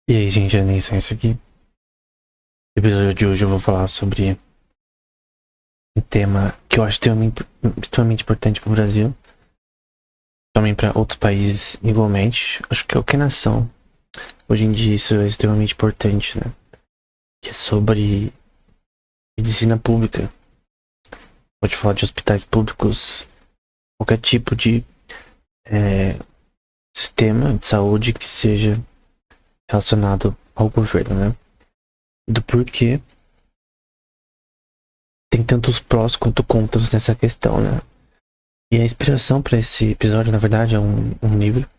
E aí, gente, é isso aqui. No episódio de hoje eu vou falar sobre um tema que eu acho extremamente importante para o Brasil, também para outros países igualmente. Acho que qualquer nação, hoje em dia, isso é extremamente importante, né? Que é sobre medicina pública. Pode falar de hospitais públicos, qualquer tipo de é, sistema de saúde que seja relacionado ao governo, né? Do porquê tem tantos prós quanto contras nessa questão, né? E a inspiração para esse episódio, na verdade, é um livro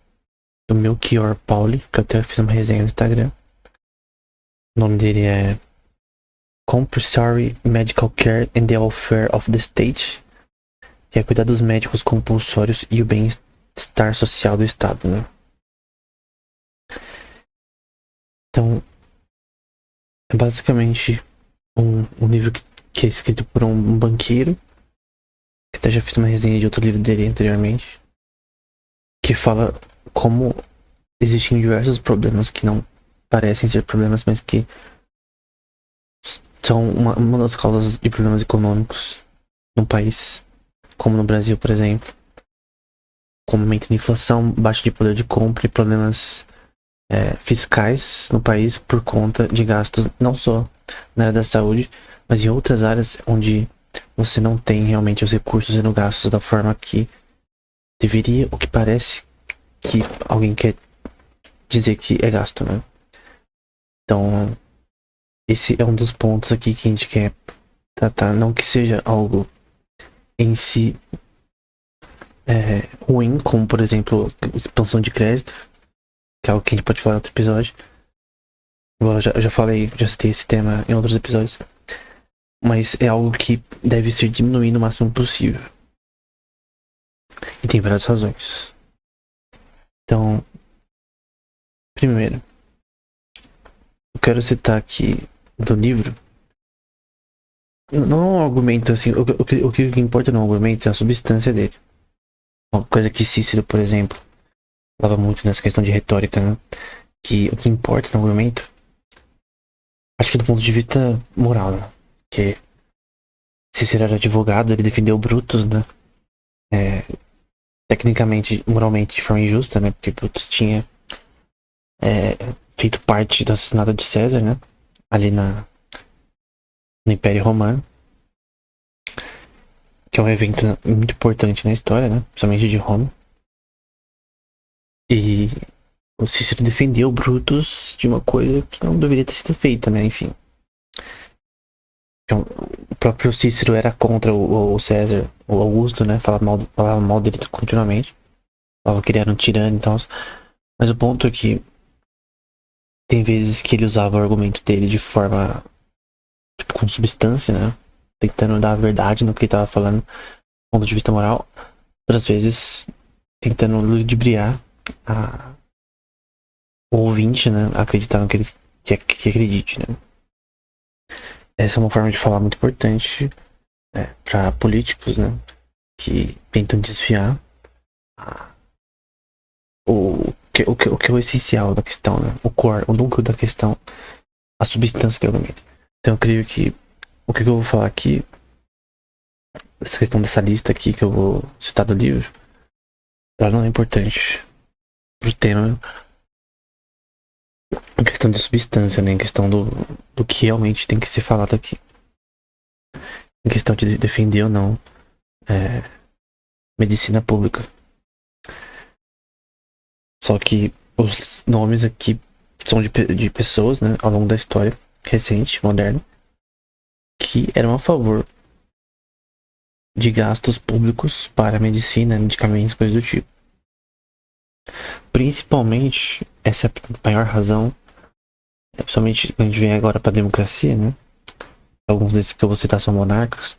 do Melchior Pauli, que eu até fiz uma resenha no Instagram. O nome dele é Compulsory Medical Care and the Welfare of the State, que é cuidar dos médicos compulsórios e o bem-estar social do Estado, né? Então, é basicamente um livro que é escrito por um banqueiro, que até já fiz uma resenha de outro livro dele anteriormente, que fala como existem diversos problemas que não parecem ser problemas, mas que são uma das causas de problemas econômicos num país como no Brasil, por exemplo, como aumento de inflação, baixa de poder de compra e problemas fiscais no país por conta de gastos não só na área da saúde, mas em outras áreas onde você não tem realmente os recursos sendo gastos da forma que deveria, o que parece que alguém quer dizer que é gasto, né? Então, esse é um dos pontos aqui que a gente quer tratar, não que seja algo em si ruim, como por exemplo expansão de crédito, que é algo que a gente pode falar em outro episódio. Eu já falei, já citei esse tema em outros episódios, mas é algo que deve ser diminuído o máximo possível. E tem várias razões. Então, primeiro, eu quero citar aqui do livro, não é um argumento assim, o que importa no argumento é a substância dele. Uma coisa que Cícero, por exemplo, falava muito nessa questão de retórica, né? Que o que importa no argumento, acho que do ponto de vista moral, né? Que Cícero era advogado, ele defendeu Brutus, né? É, tecnicamente, moralmente, de forma injusta, né? Porque Brutus tinha é, feito parte do assassinato de César, né? Ali no Império Romano, que é um evento muito importante na história, né? Principalmente de Roma. E o Cícero defendeu Brutus de uma coisa que não deveria ter sido feita, né? Enfim. Então, o próprio Cícero era contra o César, o Augusto, né? Falava mal dele continuamente. Falava que ele era um tirano e tal. Mas o ponto é que tem vezes que ele usava o argumento dele de forma, tipo, com substância, né? Tentando dar a verdade no que ele tava falando, do ponto de vista moral. Outras vezes, tentando ludibriar o ouvinte, né? Acreditar no que ele que acredite, né? Essa é uma forma de falar muito importante para políticos, né? Que tentam desviar o que é o essencial da questão, né? O core, o núcleo da questão, a substância do argumento. Então eu creio que o que eu vou falar aqui, essa questão dessa lista aqui que eu vou citar do livro, ela não é importante pro tema em questão de substância, né? Em questão do que realmente tem que ser falado aqui. Em questão de defender ou não medicina pública. Só que os nomes aqui são de pessoas, né? Ao longo da história recente, moderna, que eram a favor de gastos públicos para medicina, medicamentos, coisas do tipo. Principalmente, essa é a maior razão, principalmente quando a gente vem agora para a democracia, né? Alguns desses que eu vou citar são monarcas,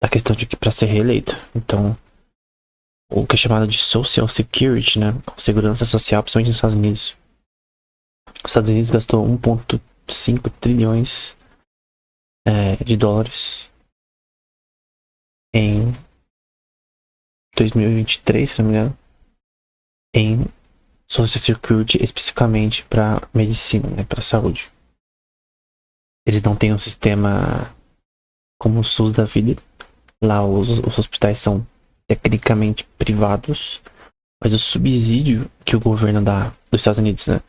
a questão de que para ser reeleito. Então, o que é chamado de Social Security, né? Segurança social, principalmente nos Estados Unidos. Os Estados Unidos gastou 1,5 trilhões de dólares em 2023, se não me engano, em Social Security especificamente para medicina, né, para saúde. Eles não têm um sistema como o SUS da vida. Lá os hospitais são tecnicamente privados, mas o subsídio que o governo dá dos Estados Unidos, né,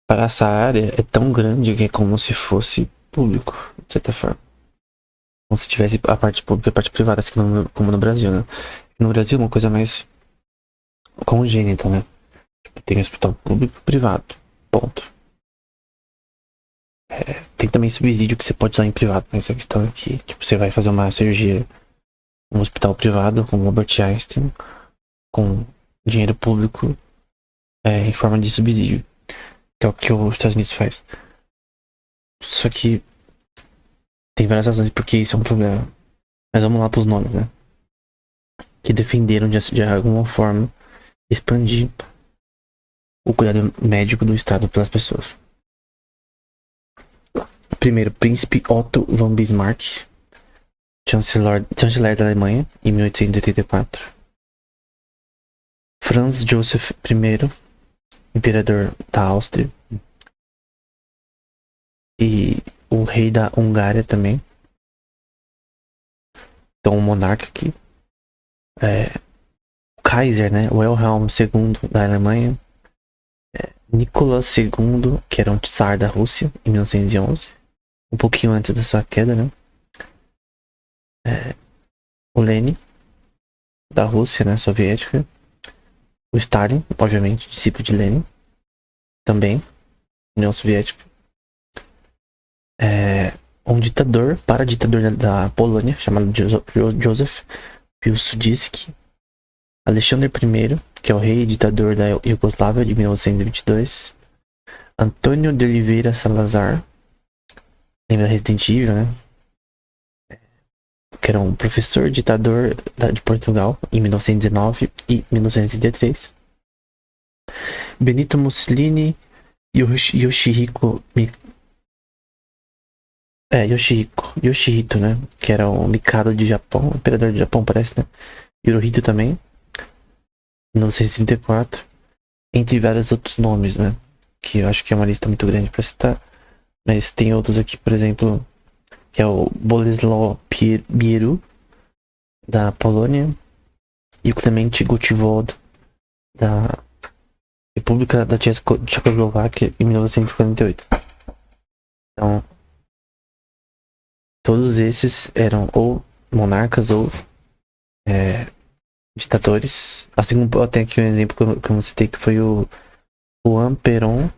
para essa área é tão grande que é como se fosse público, de certa forma. Como se tivesse a parte pública e a parte privada, assim como no Brasil, né? No Brasil é uma coisa mais congênita, né? Tipo, tem hospital público e privado. Ponto. Tem também subsídio que você pode usar em privado, mas a questão é que, tipo, você vai fazer uma cirurgia em um hospital privado, como o Albert Einstein, com dinheiro público em forma de subsídio, que é o que os Estados Unidos faz. Só que tem várias razões porque isso é um problema. Mas vamos lá pros nomes, né? Que defenderam de alguma forma expandir o cuidado médico do Estado pelas pessoas. Primeiro, Príncipe Otto von Bismarck, chanceler da Alemanha, em 1884. Franz Joseph I, imperador da Áustria. E o rei da Hungária também. Então, o monarca aqui. O Kaiser, né? Wilhelm II da Alemanha. Nicolas II, que era um czar da Rússia, em 1911. Um pouquinho antes da sua queda, né? O Lenin, da Rússia, né? Soviética. O Stalin, obviamente, discípulo de Lenin. Também, União Soviética. Um ditador, para-ditador da Polônia, chamado Joseph Piłsudski. Alexandre I, que é o rei e ditador da Iugoslávia de 1922. Antônio de Oliveira Salazar, lembra Resident Evil, né? Que era um professor ditador de Portugal em 1919 e 1933. Benito Mussolini e Yoshihito, né? Que era o Mikado de Japão, o imperador do Japão, parece, né? Hirohito também, em 1964. Entre vários outros nomes, né? Que eu acho que é uma lista muito grande pra citar. Mas tem outros aqui, por exemplo, que é o Bolesław Bieru, da Polônia, e o Clemente Gottwald, da República da Tchecoslováquia, em 1948. Então, todos esses eram ou monarcas ou ditadores. Assim como eu tenho aqui um exemplo que eu citei, que foi o Juan Perón,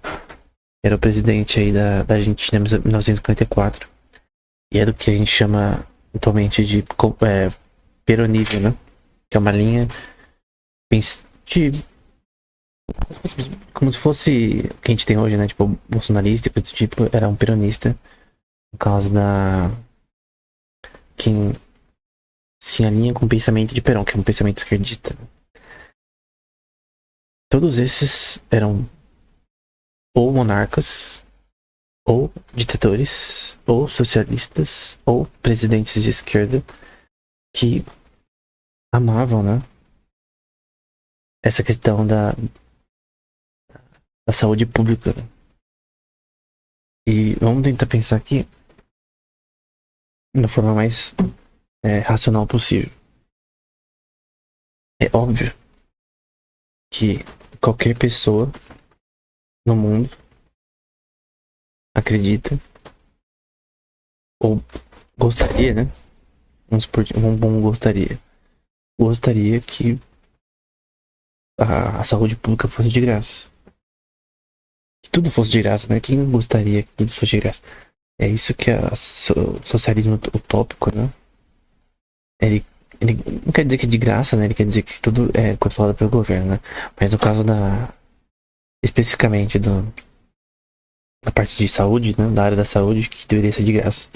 era o presidente aí da Argentina em 1954. E é do que a gente chama atualmente de peronismo, né? Que é uma linha de como se fosse o que a gente tem hoje, né? Tipo, bolsonarista, tipo, era um peronista. Por causa da quem se alinha com o pensamento de Perón, que é um pensamento esquerdista. Todos esses eram ou monarcas, ou ditadores, ou socialistas, ou presidentes de esquerda que amavam, né? Essa questão da saúde pública. E vamos tentar pensar aqui da forma mais racional possível. É óbvio que qualquer pessoa no mundo acredita ou gostaria, né? Gostaria que a saúde pública fosse de graça. Que tudo fosse de graça, né? Quem gostaria que tudo fosse de graça? É isso que é socialismo utópico, né? Ele não quer dizer que é de graça, né? Ele quer dizer que tudo é controlado pelo governo, né? Mas no caso especificamente da parte de saúde, né? Da área da saúde, que deveria ser de graça.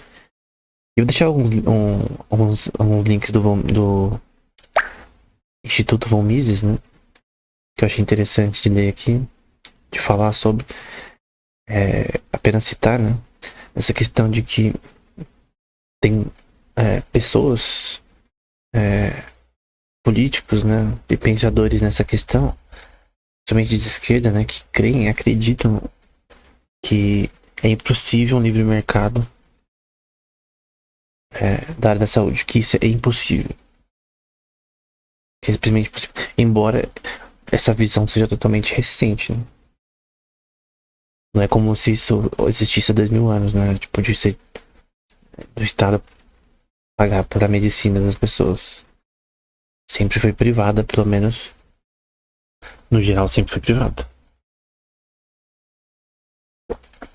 Eu vou deixar alguns links do Instituto Von Mises, né? Que eu achei interessante de ler aqui, de falar sobre. Apenas citar, né? Essa questão de que tem pessoas, políticos, né? E pensadores nessa questão somente de esquerda, né, que creem, acreditam que é impossível um livre mercado da área da saúde, que isso é impossível. Que é simplesmente impossível. Embora essa visão seja totalmente recente, né? Não é como se isso existisse há 2000 anos, né? Tipo, de ser do Estado pagar pela medicina das pessoas. Sempre foi privada, pelo menos no geral sempre foi privada.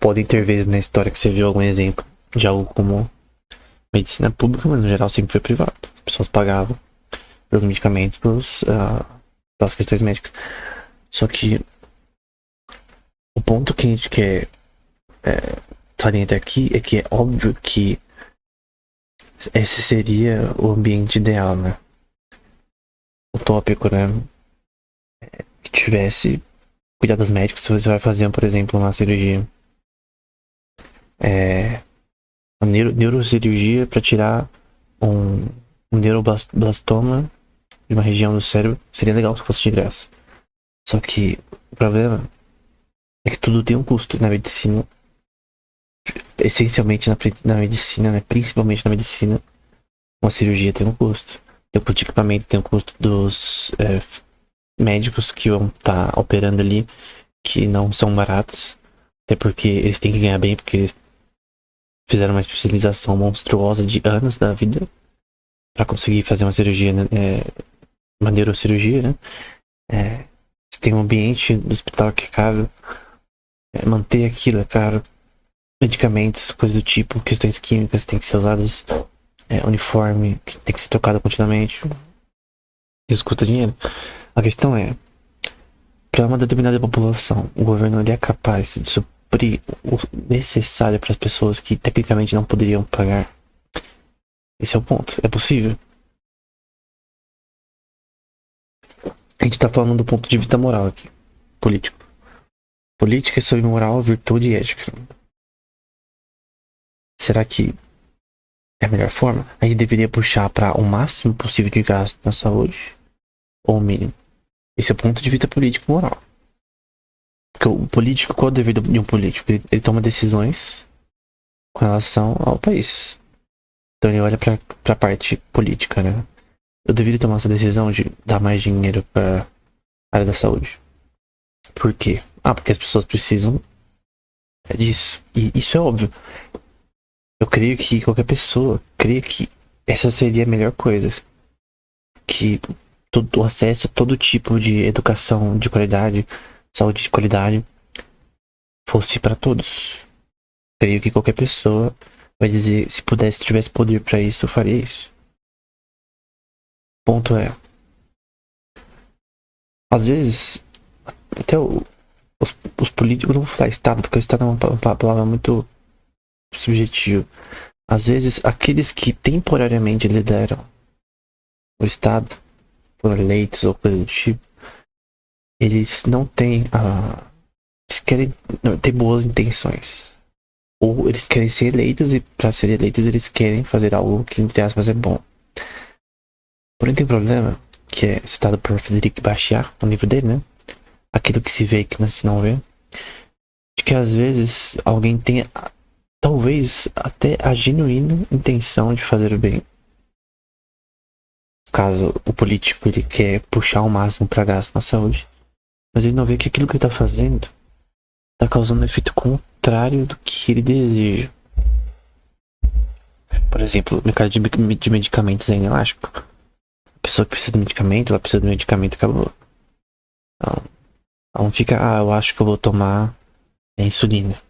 Podem ter vezes na história que você viu algum exemplo de algo como medicina pública, mas no geral sempre foi privado. As pessoas pagavam pelos medicamentos, pelas questões médicas. Só que o ponto que a gente quer salientar aqui é que é óbvio que esse seria o ambiente ideal, né? Utópico, né? Que tivesse cuidados médicos. Se você vai fazer, por exemplo, uma cirurgia, uma neurocirurgia para tirar um neuroblastoma de uma região do cérebro, seria legal se fosse de graça. Só que o problema é que tudo tem um custo na medicina. Essencialmente na medicina, né? Principalmente na medicina, uma cirurgia tem um custo. Tem o custo de equipamento, tem o custo dos médicos que vão estar operando ali, que não são baratos. Até porque eles têm que ganhar bem, porque eles fizeram uma especialização monstruosa de anos da vida para conseguir fazer uma cirurgia, né? Uma neurocirurgia, né? Tem um ambiente do hospital que é caro. Manter aquilo é caro. Medicamentos, coisas do tipo, questões químicas têm que ser usadas, uniforme, que tem que ser trocado continuamente. Isso custa dinheiro. A questão é, para uma determinada população, o governo ele é capaz de suprir o necessário para as pessoas que tecnicamente não poderiam pagar. Esse é o ponto. É possível. A gente tá falando do ponto de vista moral aqui. Político. Política é sobre moral, virtude e ética. Será que é a melhor forma? A gente deveria puxar para o máximo possível de gasto na saúde? Ou o mínimo? Esse é o ponto de vista político moral. Porque o político, qual é o dever de um político? Ele toma decisões com relação ao país. Então ele olha para a parte política, né? Eu deveria tomar essa decisão de dar mais dinheiro para a área da saúde. Por quê? Porque as pessoas precisam disso. E isso é óbvio. Eu creio que qualquer pessoa creia que essa seria a melhor coisa. Que todo o acesso a todo tipo de educação de qualidade, saúde de qualidade, fosse para todos. Creio que qualquer pessoa vai dizer, se pudesse, se tivesse poder para isso, eu faria isso. O ponto é, às vezes, até os políticos, não vou falar Estado, porque o Estado é uma palavra muito subjetiva. Às vezes, aqueles que temporariamente lideram o Estado, por eleitos ou coisa do tipo, eles não têm eles querem ter boas intenções. Ou eles querem ser eleitos e para ser eleitos eles querem fazer algo que, entre aspas, é bom. Porém tem um problema, que é citado por Frederic Bastiat, no livro dele, né? Aquilo que se vê e que não se não vê. De que às vezes alguém tem, talvez, até a genuína intenção de fazer o bem. Caso o político ele quer puxar o máximo para gasto na saúde, mas ele não vê que aquilo que ele tá fazendo tá causando um efeito contrário do que ele deseja. Por exemplo, o mercado de medicamentos é inelástico. A pessoa que precisa de medicamento, ela precisa de medicamento e acabou. Então, ela não fica, eu acho que eu vou tomar insulina.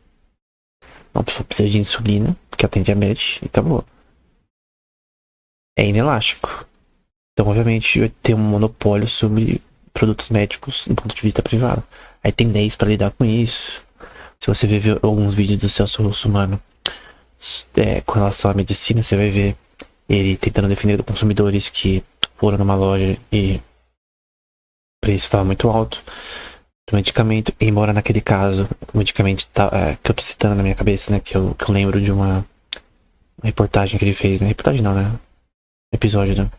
Não, a pessoa precisa de insulina, porque ela tem diabetes e acabou. É inelástico. Então, obviamente, vai ter um monopólio sobre produtos médicos do ponto de vista privado. Aí tem leis para lidar com isso. Se você ver alguns vídeos do Celso Russomano com relação à medicina, você vai ver ele tentando defender consumidores que foram numa loja e o preço estava muito alto do medicamento. Embora naquele caso, o medicamento que eu tô citando na minha cabeça, né? Que eu lembro de uma reportagem que ele fez, né? Reportagem não, né? Episódio, né?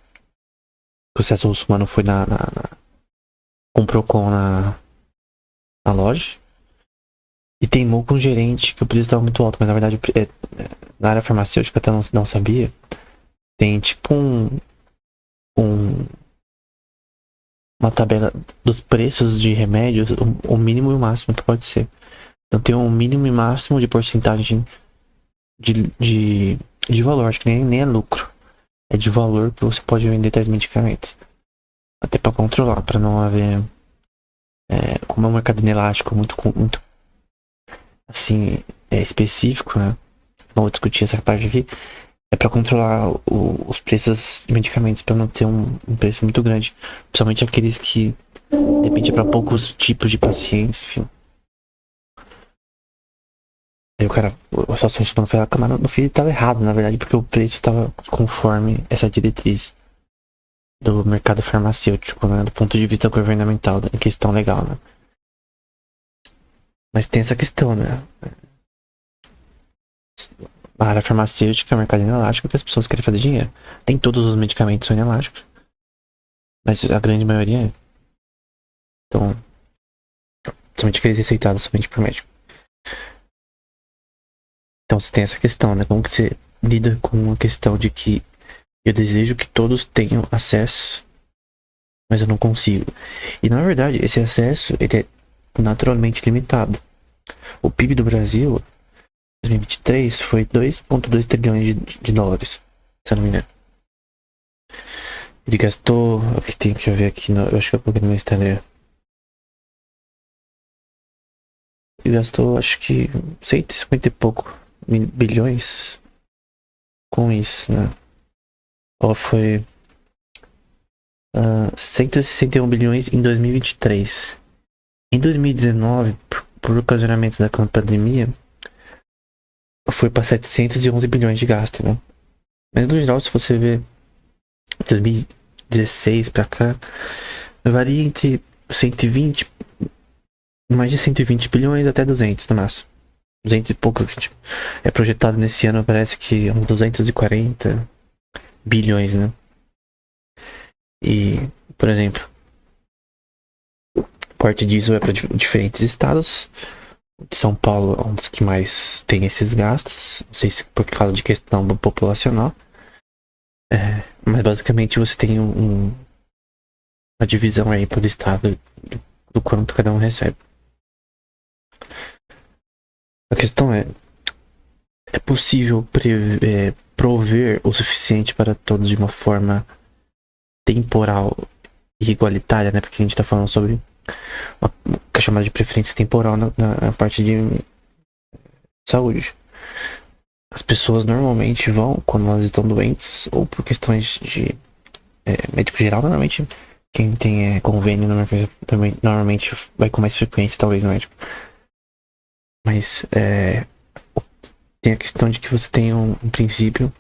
Que o Celso Russomano foi comprou com na loja. E teimou com o gerente que o preço estava muito alto, mas na verdade na área farmacêutica até não sabia. Tem tipo uma tabela dos preços de remédios, o mínimo e o máximo que pode ser. Então tem um mínimo e máximo de porcentagem de valor, acho que nem é lucro. É de valor que você pode vender tais medicamentos. Até para controlar, para não haver. Como é um mercado inelástico muito assim, específico, né? Não vou discutir essa parte aqui. É para controlar os preços de medicamentos, para não ter um preço muito grande. Principalmente aqueles que dependem para poucos tipos de pacientes, enfim. Aí o cara, o sócio foi lá, mas no fim ele tava errado, na verdade, porque o preço estava conforme essa diretriz do mercado farmacêutico, né? Do ponto de vista governamental, em questão legal, né? Mas tem essa questão, né? A área farmacêutica é um mercado inelástico que as pessoas querem fazer dinheiro. Nem todos os medicamentos são inelásticos, mas a grande maioria é. Então, somente aqueles receitados somente por médico. Então você tem essa questão, né? Como que você lida com a questão de que eu desejo que todos tenham acesso, mas eu não consigo. E na verdade, esse acesso, ele é naturalmente limitado. O PIB do Brasil, em 2023, foi 2,2 trilhões de dólares, se eu não me engano. Ele gastou, tem que ver aqui, eu acho que eu coloquei no meu Instagram. Ele gastou, acho que 150 e pouco bilhões com isso, né? Ou foi 161 bilhões em 2023. Em 2019, por ocasionamento da pandemia, foi para 711 bilhões de gasto, né? Mas no geral, se você ver 2016 para cá, varia entre 120, mais de 120 bilhões até 200 no máximo. 200 e pouco, gente. É projetado nesse ano, parece que uns 240 bilhões, né? E, por exemplo, parte disso vai para diferentes estados. São Paulo é um dos que mais tem esses gastos. Não sei se por causa de questão populacional. Mas basicamente você tem uma divisão aí por estado do quanto cada um recebe. A questão é possível prover o suficiente para todos de uma forma temporal e igualitária, né? Porque a gente tá falando sobre o que é chamado de preferência temporal na parte de saúde. As pessoas normalmente vão quando elas estão doentes ou por questões de médico geral, normalmente quem tem convênio também normalmente vai com mais frequência, talvez, no médico. Mas tem a questão de que você tem um princípio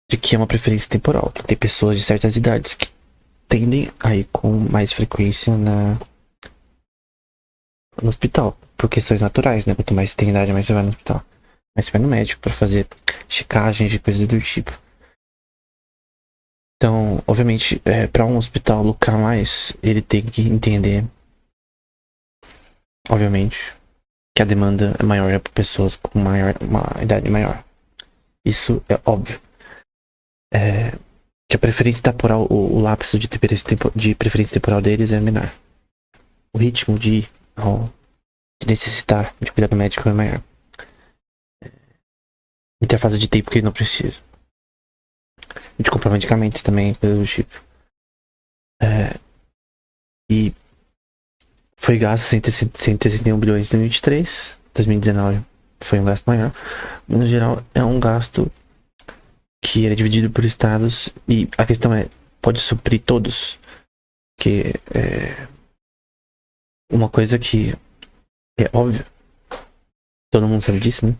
de que é uma preferência temporal. Tem pessoas de certas idades que tendem a ir com mais frequência no hospital, por questões naturais, né? Quanto mais tem idade, mais você vai no hospital. Mais você vai no médico para fazer checagens e coisas do tipo. Então, obviamente, para um hospital lucrar mais, ele tem que entender, obviamente, que a demanda é maior para pessoas com uma idade maior. Isso é óbvio. Que a preferência temporal, o lapso de preferência temporal deles é menor. O ritmo de necessitar de cuidado médico é maior. Interface de tempo que ele não precisa. De comprar medicamentos também, coisa do tipo. E foi gasto 161 bilhões em 2023. 2019 foi um gasto maior. Mas no geral é um gasto que é dividido por estados. E a questão pode suprir todos? Que uma coisa que é óbvio, todo mundo sabe disso, né?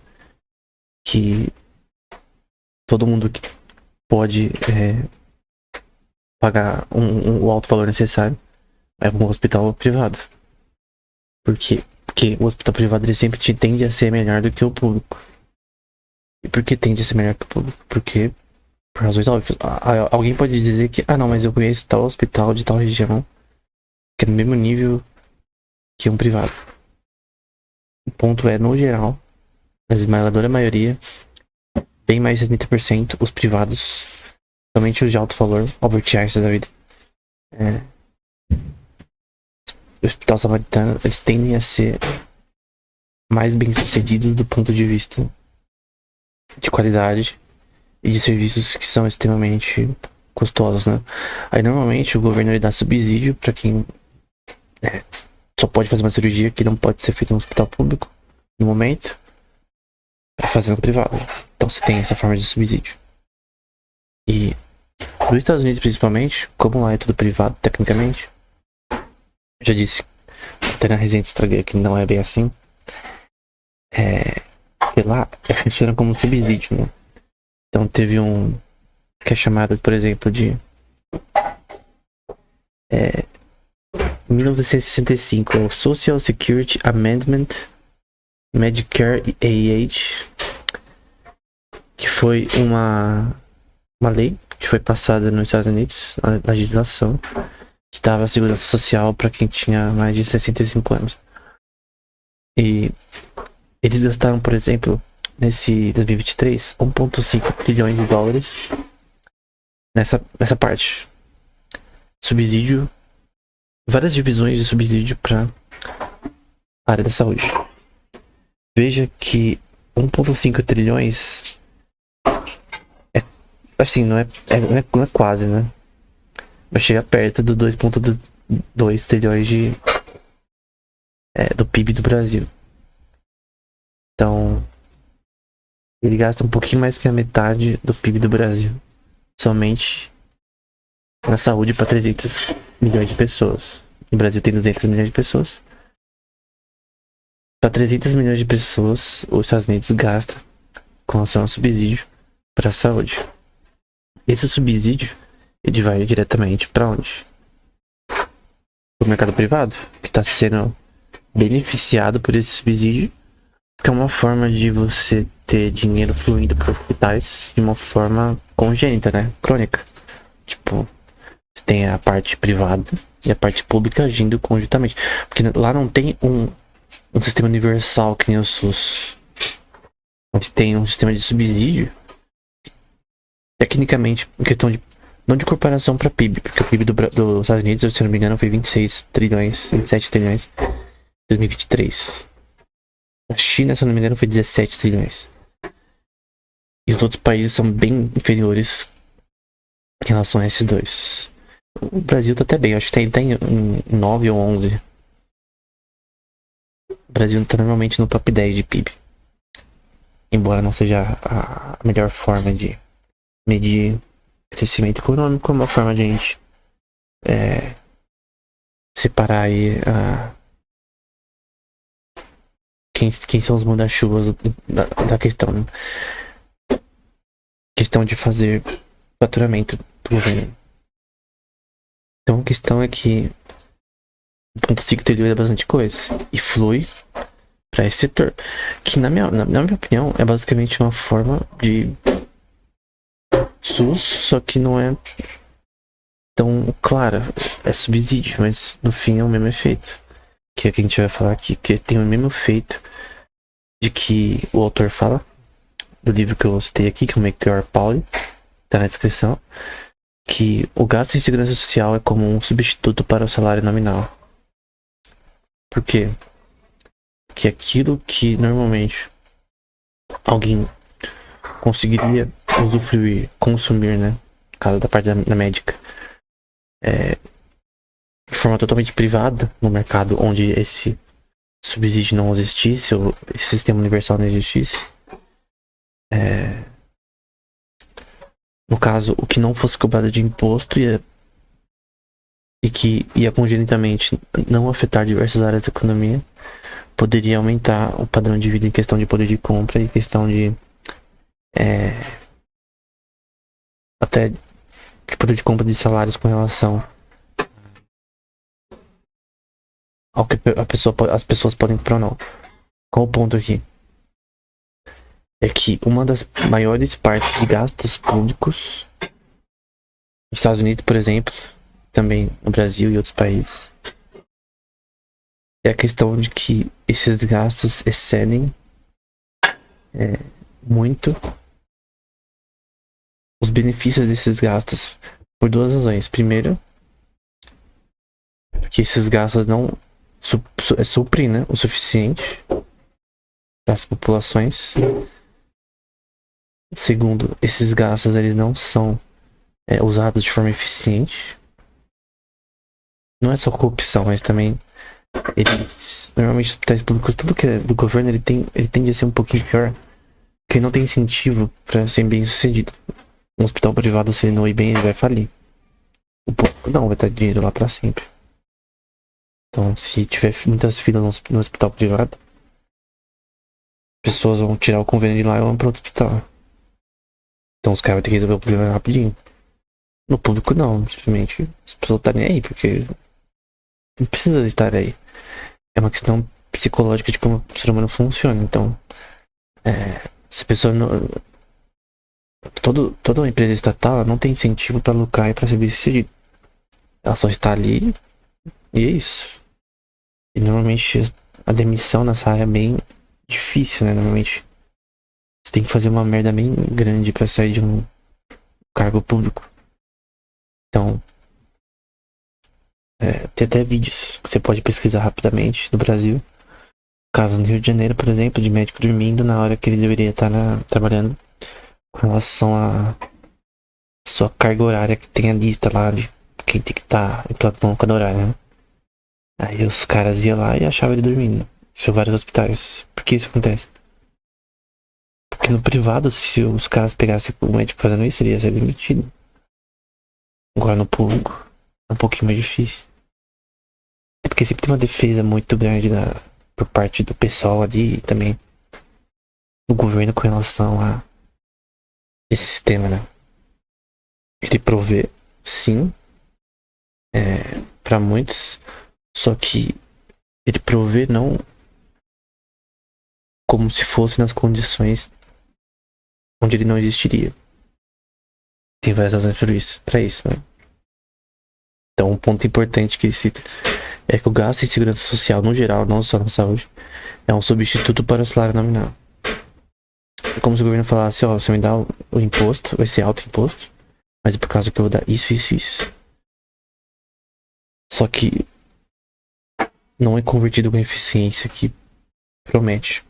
Que todo mundo que pode pagar o alto valor necessário é um hospital privado. Por quê? Porque o hospital privado ele sempre tende a ser melhor do que o público. E por que tende a ser melhor que o público? Porque, por razões óbvias, alguém pode dizer que, não, mas eu conheço tal hospital de tal região que é no mesmo nível que um privado. O ponto é, no geral, a esmagadora maioria, bem mais de 70%, os privados, somente os de alto valor, Albert Einstein da vida, o Hospital Samaritano, eles tendem a ser mais bem sucedidos do ponto de vista de qualidade e de serviços que são extremamente custosos, né? Aí normalmente o governo ele dá subsídio para quem só pode fazer uma cirurgia que não pode ser feita no hospital público no momento, é fazer no privado. Então você tem essa forma de subsídio. E nos Estados Unidos principalmente, como lá é tudo privado tecnicamente, eu já disse até na resenha de estraguei que não é bem assim. Sei lá, funciona como subsídio, né? Então teve um que é chamado, por exemplo, de 1965, o Social Security Amendment Medicare Age, que foi uma lei que foi passada nos Estados Unidos, a legislação que dava segurança social para quem tinha mais de 65 anos. E eles gastaram, por exemplo, nesse 2023, 1,5 trilhões de dólares nessa parte. Subsídio, várias divisões de subsídio para a área da saúde. Veja que 1,5 trilhões assim, não é quase, né? Vai chegar perto do 2,2 trilhões do PIB do Brasil. Então, ele gasta um pouquinho mais que a metade do PIB do Brasil. Somente na saúde para 300 milhões de pessoas. O Brasil tem 200 milhões de pessoas. Para 300 milhões de pessoas, os Estados Unidos gasta com relação ao subsídio para a saúde. Esse subsídio, ele vai diretamente para onde? Para o mercado privado, que está sendo beneficiado por esse subsídio, que é uma forma de você ter dinheiro fluindo para os hospitais de uma forma congênita, né? Crônica. Tipo, você tem a parte privada e a parte pública agindo conjuntamente. Porque lá não tem um sistema universal que nem o SUS. Mas tem um sistema de subsídio. Tecnicamente, em questão de. Não de comparação para PIB, porque o PIB dos Estados Unidos, se não me engano, foi 26 trilhões, 27 trilhões em 2023. A China, se não me engano, foi 17 trilhões. E os outros países são bem inferiores em relação a esses dois. O Brasil tá até bem, acho que tá em 9 ou 11. O Brasil tá normalmente no top 10 de PIB. Embora não seja a melhor forma de medir crescimento econômico, é uma forma de a gente separar aí quem são os manda-chuvas da questão, né? Questão de fazer faturamento do governo. Então a questão é que 1,5 trilhões é bastante coisa e flui para esse setor, que na minha opinião é basicamente uma forma de SUS, só que não é tão clara, é subsídio, mas no fim é o mesmo efeito, que é o que a gente vai falar aqui, que tem o mesmo efeito de que o autor fala do livro que eu citei aqui, que é o Melchior Pauli, tá na descrição, que o gasto em segurança social é como um substituto para o salário nominal. Por quê? Porque aquilo que normalmente alguém conseguiria usufruir, consumir, né? No caso da parte da médica, de forma totalmente privada, no mercado onde esse subsídio não existisse, ou esse sistema universal não existisse. No caso, o que não fosse cobrado de imposto e que ia congenitamente não afetar diversas áreas da economia, poderia aumentar o padrão de vida em questão de poder de compra e questão de até de poder de compra de salários com relação ao que as pessoas podem comprar ou não. Qual o ponto aqui? É que uma das maiores partes de gastos públicos nos Estados Unidos, por exemplo, também no Brasil e outros países, é a questão de que esses gastos excedem muito os benefícios desses gastos por duas razões. Primeiro, porque esses gastos não suprem, né, o suficiente para as populações. Segundo, esses gastos eles não são usados de forma eficiente. Não é só corrupção, mas também eles normalmente hospitais públicos, tudo que é do governo ele tende a ser um pouquinho pior, porque não tem incentivo para ser bem sucedido. Um hospital privado, se ele não ir bem, ele vai falir. O público não vai ter dinheiro lá para sempre. Então, se tiver muitas filas no hospital privado, pessoas vão tirar o convênio de lá e vão para outro hospital. Então os caras vão ter que resolver o problema rapidinho. No público não, simplesmente as pessoas estão nem aí, porque não precisa estar aí. É uma questão psicológica de como o ser humano funciona. Então, se a pessoa não. Toda uma empresa estatal não tem incentivo para lucrar e para ser bem-sucedido. Ela só está ali e é isso. E normalmente a demissão nessa área é bem difícil, né? Normalmente você tem que fazer uma merda bem grande para sair de um cargo público. Então, tem até vídeos que você pode pesquisar rapidamente no Brasil. Caso no Rio de Janeiro, por exemplo, de médico dormindo na hora que ele deveria estar trabalhando, com relação à sua carga horária, que tem a lista lá de quem tem que estar em plantão cada horário, né? Aí os caras iam lá e achavam ele dormindo. Isso em vários hospitais. Por que isso acontece? Porque no privado, se os caras pegassem o médico fazendo isso, ele ia ser demitido. Agora no público é um pouquinho mais difícil. Porque sempre tem uma defesa muito grande por parte do pessoal ali e também do governo com relação a esse sistema, né? Ele provê, sim, para muitos, só que ele provê não como se fosse nas condições onde ele não existiria. Tem várias razões para isso, né? Então, um ponto importante que ele cita é que o gasto em segurança social, no geral, não só na saúde, é um substituto para o salário nominal. É como se o governo falasse, você me dá o imposto, vai ser alto imposto, mas é por causa que eu vou dar isso, isso, isso. Só que não é convertido com a eficiência que promete.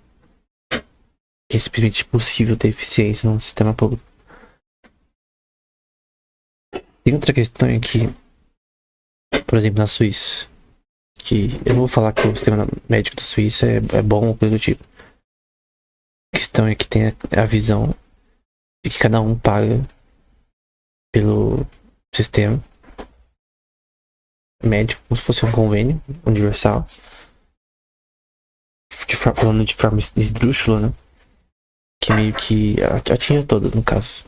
É simplesmente impossível ter eficiência num sistema público. Tem outra questão aqui, por exemplo, na Suíça, que eu não vou falar que o sistema médico da Suíça é bom ou coisa do tipo. A questão é que tem a visão de que cada um paga pelo sistema médico, como se fosse um convênio universal, falando de forma esdrúxula, né? Que meio que atinge todos, no caso.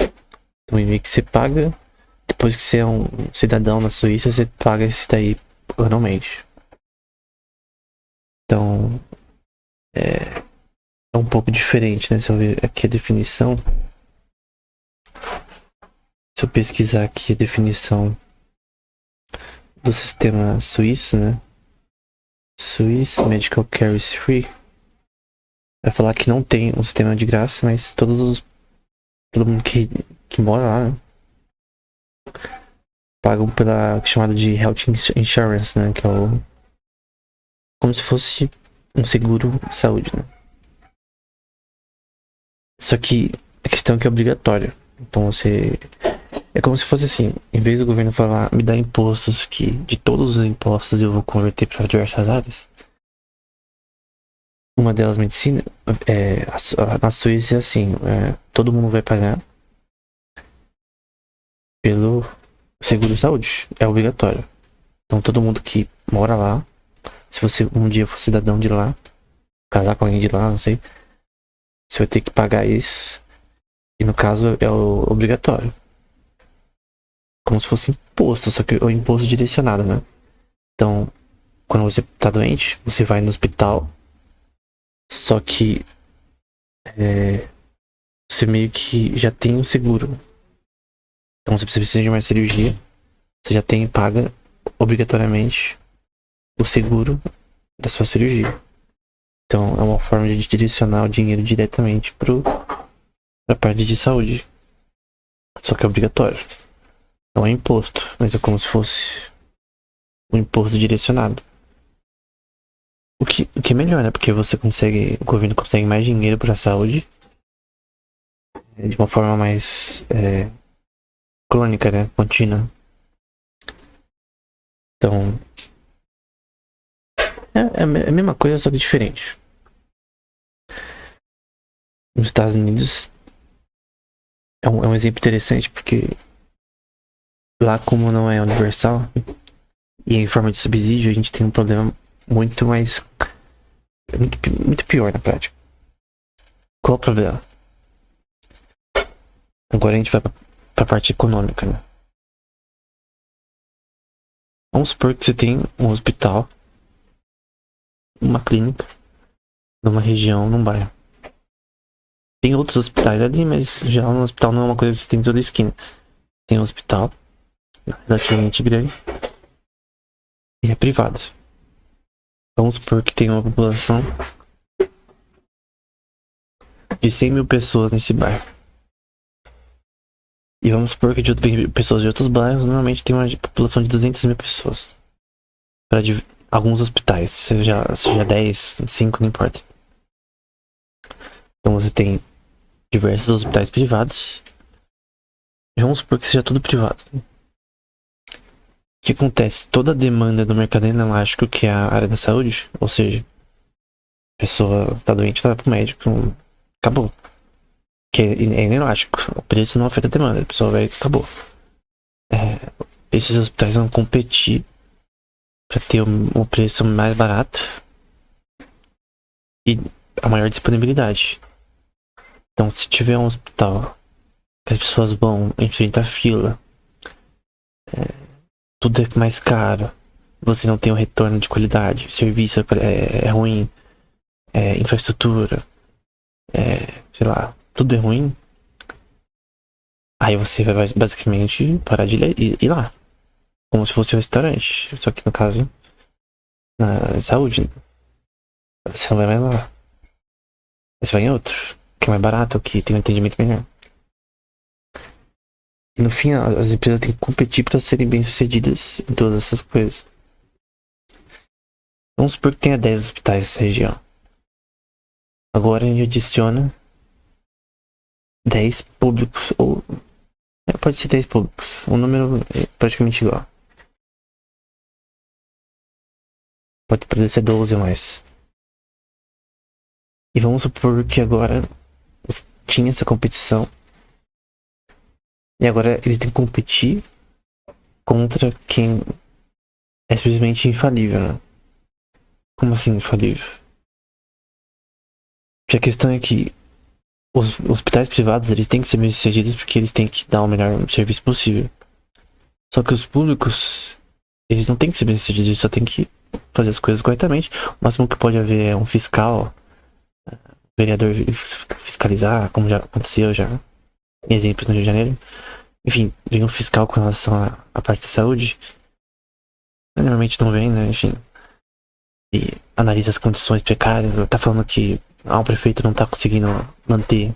Então meio que você paga, depois que você é um cidadão na Suíça, você paga esse daí anualmente. Então é um pouco diferente, né? Se eu ver aqui a definição, se eu pesquisar aqui a definição do sistema suíço, né? Swiss Medical Care is Free. Vai falar que não tem um sistema de graça, mas todo mundo que mora lá, né, pagam pela chamada de Health Insurance, né? Que é como se fosse um seguro de saúde, né? Só que a questão é que é obrigatório. Então é como se fosse assim, em vez do governo falar, me dá impostos que de todos os impostos eu vou converter para diversas áreas. Uma delas, medicina, na Suíça é assim, todo mundo vai pagar pelo seguro de saúde, é obrigatório. Então todo mundo que mora lá, se você um dia for cidadão de lá, casar com alguém de lá, não sei, você vai ter que pagar isso. E no caso é o obrigatório. Como se fosse imposto, só que é um imposto direcionado, né? Então, quando você tá doente, você vai no hospital, só que você meio que já tem um seguro. Então, se você precisa de uma cirurgia, você já paga obrigatoriamente o seguro da sua cirurgia. Então é uma forma de direcionar o dinheiro diretamente pra parte de saúde. Só que é obrigatório. Não é imposto, mas é como se fosse um imposto direcionado. O que é melhor, né? Porque o governo consegue mais dinheiro pra saúde de uma forma mais crônica, né? Contínua. Então, é a mesma coisa, só que diferente. Nos Estados Unidos é um exemplo interessante, porque lá, como não é universal e em forma de subsídio, a gente tem um problema muito mais. Muito pior na prática. Qual o problema? Agora a gente vai pra parte econômica, né? Vamos supor que você tem um hospital, uma clínica, numa região, num bairro. Tem outros hospitais ali, mas já um hospital não é uma coisa que você tem em toda esquina. Tem um hospital relativamente grande e é privado. Vamos supor que tem uma população de 100 mil pessoas nesse bairro. E vamos supor que pessoas de outros bairros normalmente tem uma população de 200 mil pessoas. Para alguns hospitais, seja 10, 5, não importa. Então você tem diversos hospitais privados. E vamos supor que seja tudo privado. O que acontece? Toda a demanda do mercado inelástico, que é a área da saúde, ou seja, a pessoa tá doente, vai pro médico, acabou. Que é inelástico. O preço não afeta a demanda, a pessoa vai, acabou. Esses hospitais vão competir para ter um preço mais barato e a maior disponibilidade. Então, se tiver um hospital que as pessoas vão enfrentar fila, tudo é mais caro, você não tem um retorno de qualidade, serviço é ruim, infraestrutura, sei lá, tudo é ruim, aí você vai basicamente parar de ir lá, como se fosse um restaurante, só que no caso, na saúde, você não vai mais lá, você vai em outro, que é mais barato, que tem um atendimento melhor. E no fim, as empresas têm que competir para serem bem-sucedidas em todas essas coisas. Vamos supor que tenha 10 hospitais nessa região. Agora a gente adiciona 10 públicos, ou pode ser 10 públicos. O número é praticamente igual. Pode ser 12 ou mais. E vamos supor que agora tinha essa competição. E agora eles têm que competir contra quem é simplesmente infalível, né? Como assim infalível? Porque a questão é que os hospitais privados, eles têm que ser bem-sucedidos porque eles têm que dar o melhor serviço possível. Só que os públicos, eles não têm que ser bem-sucedidos, eles só têm que fazer as coisas corretamente. O máximo que pode haver é um fiscal, vereador fiscalizar, como já aconteceu já em exemplos no Rio de Janeiro. Enfim, vem um fiscal com relação à parte da saúde. Normalmente não vem, né? Enfim. E analisa as condições precárias. Tá falando que o prefeito não tá conseguindo manter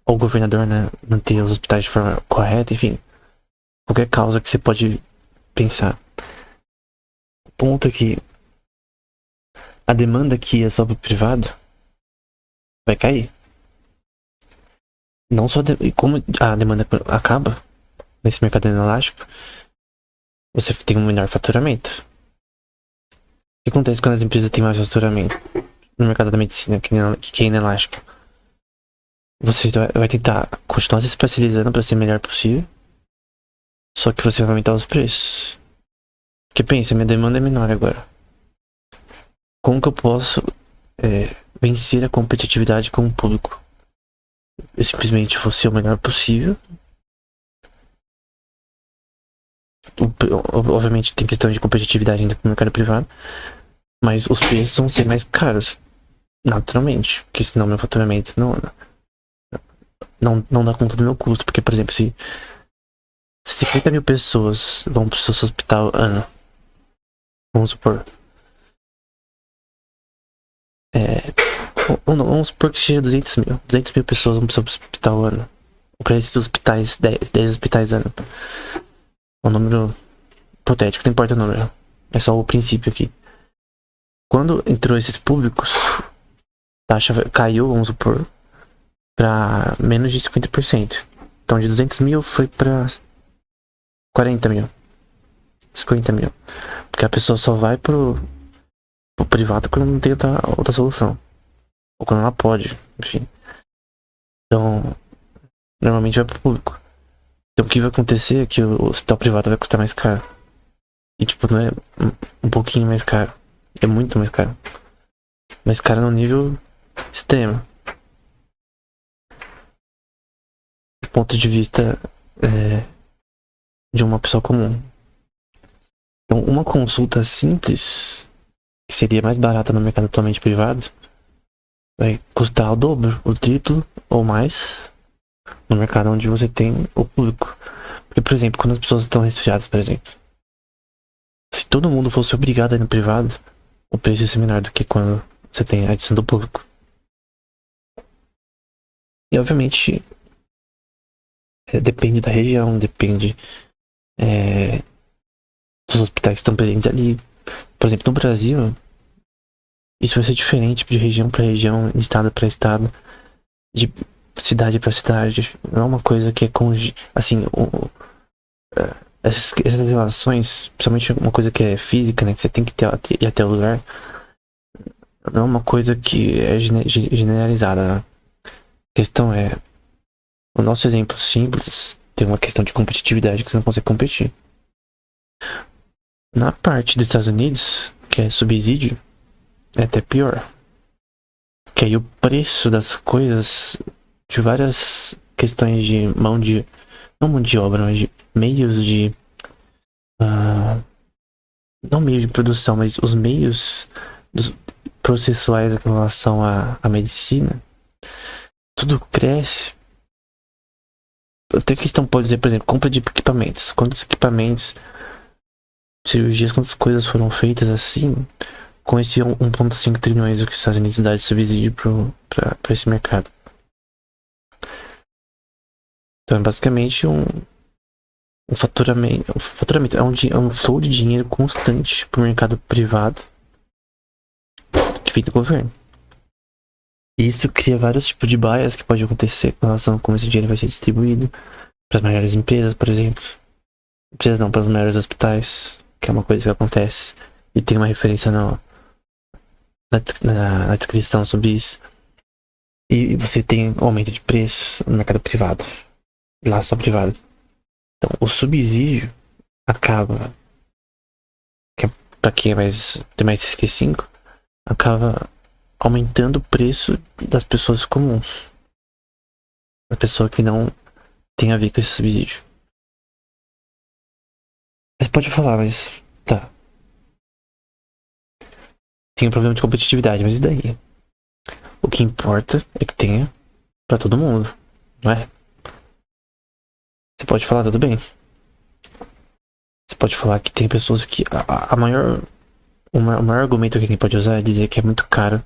ou o governador, né? Manter os hospitais de forma correta, enfim. Qualquer causa que você pode pensar. O ponto é que a demanda que é só pro privado vai cair. Não só como a demanda acaba nesse mercado inelástico, você tem um menor faturamento. O que acontece quando as empresas têm mais faturamento no mercado da medicina, que é inelástico? Você vai tentar continuar se especializando para ser o melhor possível, só que você vai aumentar os preços. Porque pensa, minha demanda é menor agora. Como que eu posso vencer a competitividade com o público? Eu simplesmente vou ser o melhor possível. Obviamente tem questão de competitividade ainda com o mercado privado, mas os preços vão ser mais caros, naturalmente, porque senão meu faturamento não dá conta do meu custo. Porque, por exemplo, se 50 mil pessoas vão pro seu hospital ano, Vamos supor. Vamos supor que seja 200 mil. 200 mil pessoas vão precisar pro hospital ano. Ou pra esses hospitais, 10 hospitais ano. É um número hipotético, não importa o número. É só o princípio aqui. Quando entrou esses públicos, a taxa caiu, vamos supor, pra menos de 50%. Então de 200 mil foi pra 40 mil. 50 mil. Porque a pessoa só vai pro privado quando não tem outra solução. Ou quando ela pode, enfim. Então, normalmente vai pro público. Então o que vai acontecer é que o hospital privado vai custar mais caro. E tipo, não é um pouquinho mais caro. É muito mais caro. Mais caro no nível extremo. Do ponto de vista de uma pessoa comum. Então, uma consulta simples, que seria mais barata no mercado totalmente privado, vai custar o dobro, o triplo ou mais no mercado onde você tem o público. Porque, por exemplo, quando as pessoas estão resfriadas, por exemplo, se todo mundo fosse obrigado a ir no privado, o preço ia ser menor do que quando você tem a adição do público. E, obviamente, depende da região, depende dos hospitais que estão presentes ali. Por exemplo, no Brasil, isso vai ser diferente de região para região, de estado para estado, de cidade para cidade. Não é uma coisa que é assim, essas relações, principalmente uma coisa que é física, né, que você tem que ir até o lugar, não é uma coisa que é generalizada, né? A questão é, o nosso exemplo simples tem uma questão de competitividade que você não consegue competir. Na parte dos Estados Unidos, que é subsídio, é até pior. Que aí o preço das coisas, de várias questões de não mão de obra, mas de meios de não meio de produção, mas os meios processuais em relação à medicina, tudo cresce. Até questão pode dizer, por exemplo, compra de equipamentos. Quantos equipamentos, cirurgias, quantas coisas foram feitas assim, com esse 1,5 trilhões que os Estados Unidos dá de subsídio para esse mercado. Então é basicamente um faturamento, é um flow de dinheiro constante para o mercado privado que vem do governo. E isso cria vários tipos de bias que pode acontecer com relação a como esse dinheiro vai ser distribuído para as maiores empresas, por exemplo. Empresas não, para os maiores hospitais, que é uma coisa que acontece. E tem uma referência na descrição sobre isso. E você tem aumento de preço no mercado privado. Lá só privado. Então, o subsídio acaba, para quem tem mais 65, acaba aumentando o preço das pessoas comuns. Da pessoa que não tem a ver com esse subsídio. Mas pode falar, mas tá. Tem um problema de competitividade, mas e daí? O que importa é que tenha pra todo mundo, não é? Você pode falar, tudo bem. Você pode falar que tem pessoas que o maior argumento que alguém pode usar é dizer que é muito caro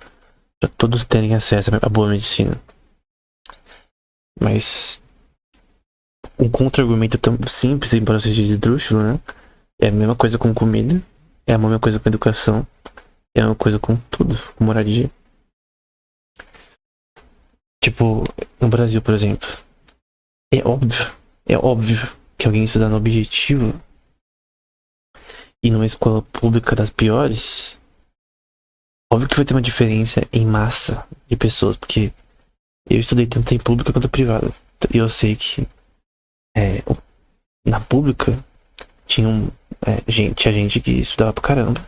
pra todos terem acesso à boa medicina. Mas um contra-argumento tão simples, embora seja esdrúxulo, né? É a mesma coisa com comida, é a mesma coisa com educação, é a mesma coisa com tudo, com moradia. Tipo, no Brasil, por exemplo, é óbvio que alguém estudando objetivo e numa escola pública das piores, óbvio que vai ter uma diferença em massa de pessoas, porque eu estudei tanto em pública quanto privada. E eu sei que na pública tinha gente que estudava pra caramba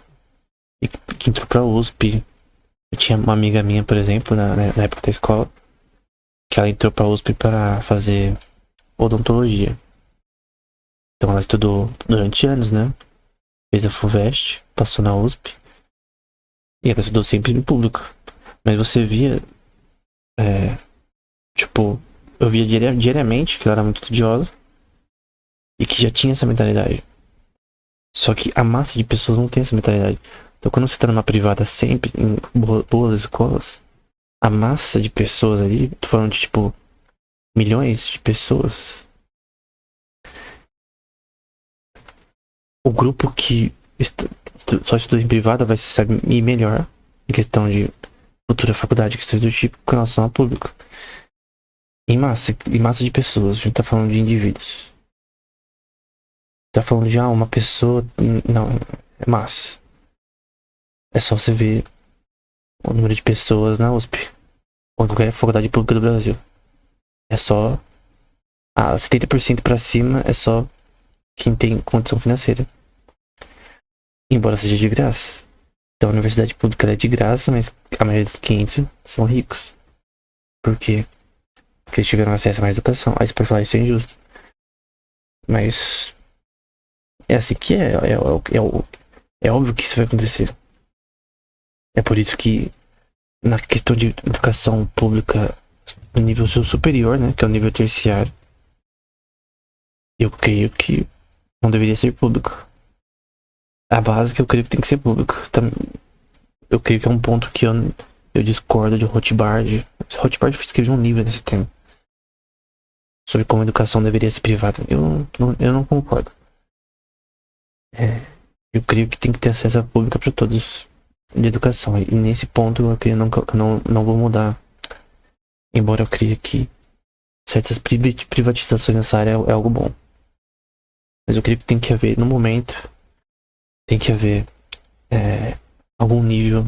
e que entrou pra USP. Eu tinha uma amiga minha, por exemplo, na época da escola, que ela entrou pra USP para fazer odontologia. Então ela estudou durante anos, né? Fez a FUVEST, passou na USP e ela estudou sempre em público. Mas você via, eu via diariamente que ela era muito estudiosa e que já tinha essa mentalidade. Só que a massa de pessoas não tem essa mentalidade. Então quando você tá numa privada sempre, em boas escolas, a massa de pessoas ali, tô falando de tipo milhões de pessoas, o grupo que só estuda em privada vai se saber melhor em questão de futura faculdade, questões do tipo, com relação ao público. Em massa de pessoas, a gente tá falando de indivíduos. Tá falando de uma pessoa. Não, é massa. É só você ver o número de pessoas na USP, ou qualquer faculdade pública do Brasil. É só. 70% pra cima é só quem tem condição financeira. Embora seja de graça. Então a universidade pública é de graça, mas a maioria dos que entram são ricos. Por quê? Porque eles tiveram acesso a mais educação. Aí você pode falar isso é injusto. Mas é assim que é óbvio que isso vai acontecer. É por isso que na questão de educação pública no nível superior, né, que é o nível terciário, eu creio que não deveria ser público. A básica eu creio que tem que ser público. Eu creio que é um ponto que eu discordo de Rothbard. Rothbard escreveu um livro nesse tema sobre como a educação deveria ser privada. Eu não concordo. Eu creio que tem que ter acesso à pública para todos de educação. E nesse ponto eu creio não vou mudar. Embora eu creia que certas privatizações nessa área é algo bom. Mas eu creio que tem que haver, no momento, tem que haver algum nível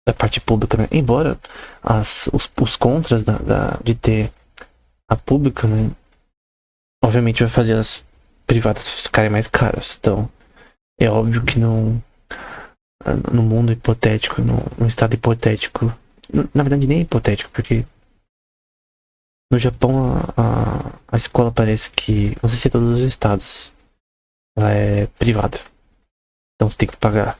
da parte pública, né? Embora os contras de ter a pública, né? Obviamente vai fazer as privadas ficarem mais caras. Então, é óbvio que no mundo hipotético, no estado hipotético, na verdade nem é hipotético, porque no Japão a escola parece que, não sei se é todos os estados, ela é privada. Então você tem que pagar.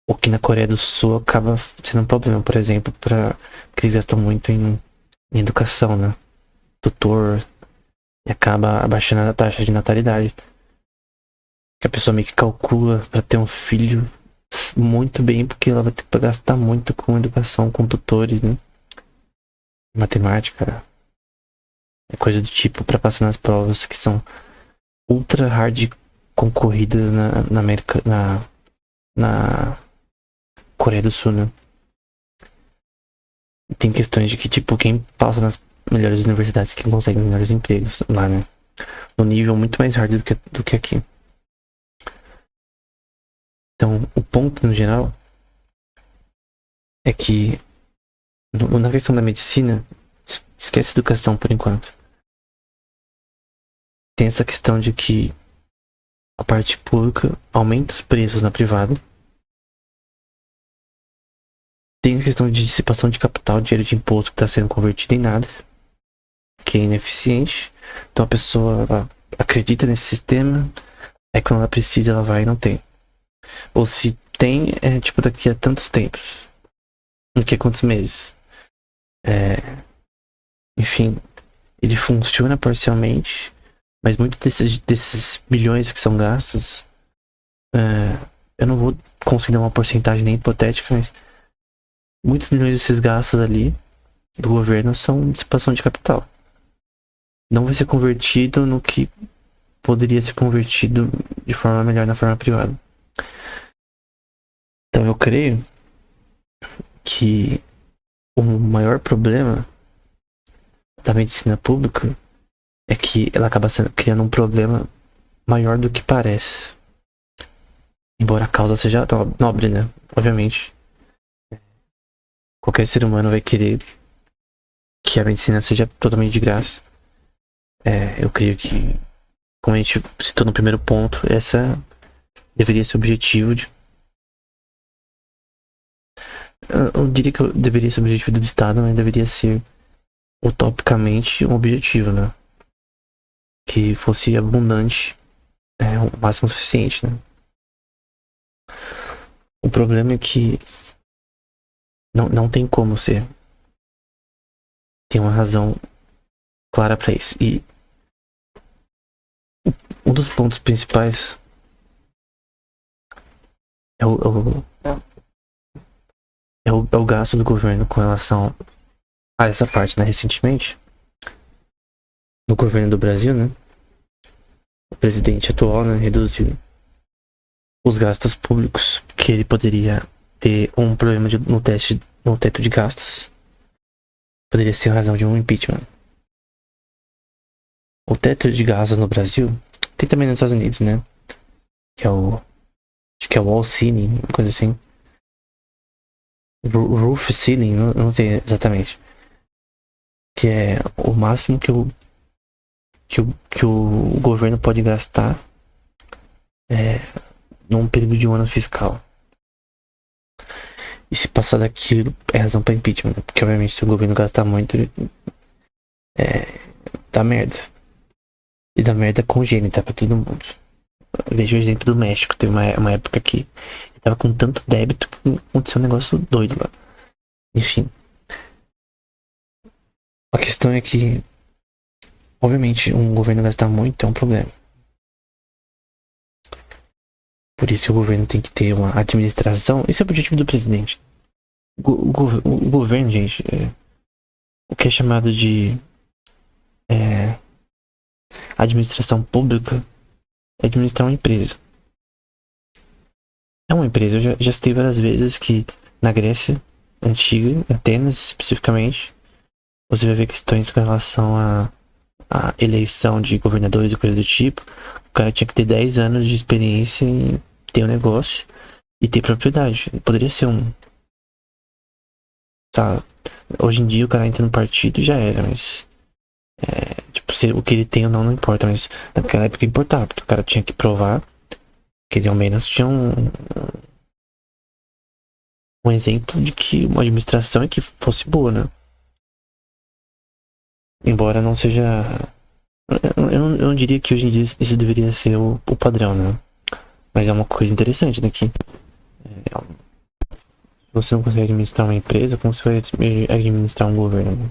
O que na Coreia do Sul acaba sendo um problema, por exemplo, porque eles gastam muito em educação, né? Tutor, e acaba abaixando a taxa de natalidade. Que a pessoa meio que calcula pra ter um filho muito bem, porque ela vai ter que gastar muito com educação, com tutores, né? Matemática, é coisa do tipo pra passar nas provas que são ultra hard concorridas na América, na Coreia do Sul, né? Tem questões de que, tipo, quem passa nas melhores universidades, quem consegue melhores empregos lá, né? No nível muito mais hard do que aqui. Então, o ponto, no geral, é que na questão da medicina, esquece educação por enquanto. Tem essa questão de que a parte pública aumenta os preços na privada. Tem a questão de dissipação de capital, dinheiro de imposto que está sendo convertido em nada, que é ineficiente. Então a pessoa acredita nesse sistema, aí quando ela precisa ela vai e não tem. Ou se tem, é tipo daqui a tantos tempos. Daqui a quantos meses. Enfim, ele funciona parcialmente, mas muitos desses bilhões que são gastos, eu não vou conseguir dar uma porcentagem nem hipotética, mas muitos milhões desses gastos ali do governo são dissipação de capital. Não vai ser convertido no que poderia ser convertido de forma melhor na forma privada. Então eu creio que o maior problema da medicina pública é que ela acaba criando um problema maior do que parece. Embora a causa seja nobre, né? Obviamente. Qualquer ser humano vai querer que a medicina seja totalmente de graça. Eu creio que, como a gente citou no primeiro ponto, essa deveria ser o objetivo eu diria que deveria ser o objetivo do Estado, mas deveria ser utopicamente um objetivo, né? Que fosse abundante, o máximo suficiente, né? O problema é que não tem como ser. Tem uma razão clara pra isso. E Um dos pontos principais é o gasto do governo com relação a essa parte, né? Recentemente, no governo do Brasil, né? O presidente atual, né, reduziu os gastos públicos, que ele poderia ter um problema no teto de gastos. Poderia ser a razão de um impeachment. O teto de gastos no Brasil, tem também nos Estados Unidos, né? Que é o, acho que é o wall ceiling, uma coisa assim. Roof ceiling, não sei exatamente. Que é o máximo que o governo pode gastar num período de um ano fiscal. E se passar daquilo, é razão para impeachment, né? Porque obviamente se o governo gastar muito, dá merda. E dá merda congênita pra todo mundo. Veja o exemplo do México. Teve uma época que ele tava com tanto débito que aconteceu um negócio doido lá. Enfim. A questão é que, obviamente, um governo gastar muito é um problema. Por isso o governo tem que ter uma administração. Esse é o objetivo do presidente. O governo, gente, o que é chamado de administração pública é administrar uma empresa. É uma empresa. Eu já citei várias vezes que na Grécia Antiga, Atenas especificamente, você vai ver questões com relação a eleição de governadores e coisa do tipo. O cara tinha que ter 10 anos de experiência em ter um negócio e ter propriedade. Poderia ser tá, hoje em dia o cara entra no partido e já era, mas tipo, se o que ele tem ou não importa, mas naquela época importava, porque o cara tinha que provar que ele ao menos tinha um exemplo de que uma administração é que fosse boa, né? Embora não seja. Eu não diria que hoje em dia isso deveria ser o padrão, né? Mas é uma coisa interessante daqui. Se você não consegue administrar uma empresa, como você vai administrar um governo? Né?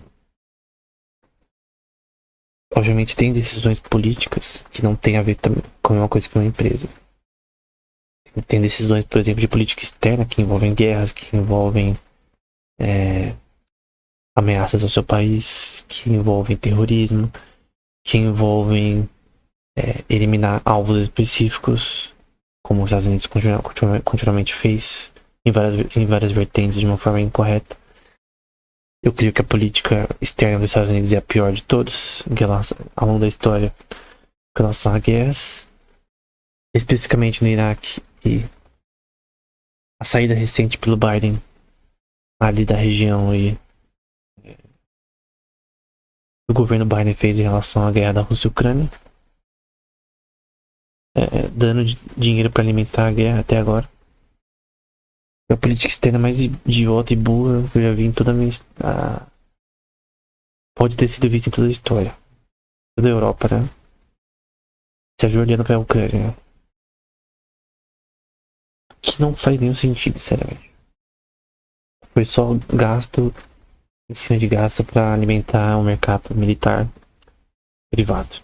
Obviamente tem decisões políticas que não tem a ver com uma coisa que uma empresa. Tem decisões, por exemplo, de política externa que envolvem guerras, que envolvem ameaças ao seu país, que envolvem terrorismo, que envolvem eliminar alvos específicos, como os Estados Unidos continuamente fez em várias vertentes de uma forma incorreta. Eu creio que a política externa dos Estados Unidos é a pior de todos ao longo da história com relação a guerras, especificamente no Iraque, e a saída recente pelo Biden ali da região e o governo Biden fez em relação à guerra da Rússia e Ucrânia, dando dinheiro para alimentar a guerra até agora. A política externa mais idiota e burra que eu já vi em toda a minha pode ter sido vista em toda a história. Toda a Europa, né? Se ajoelhando pra Ucrânia. Que não faz nenhum sentido, sinceramente. Foi só gasto em cima de gasto pra alimentar o mercado militar privado.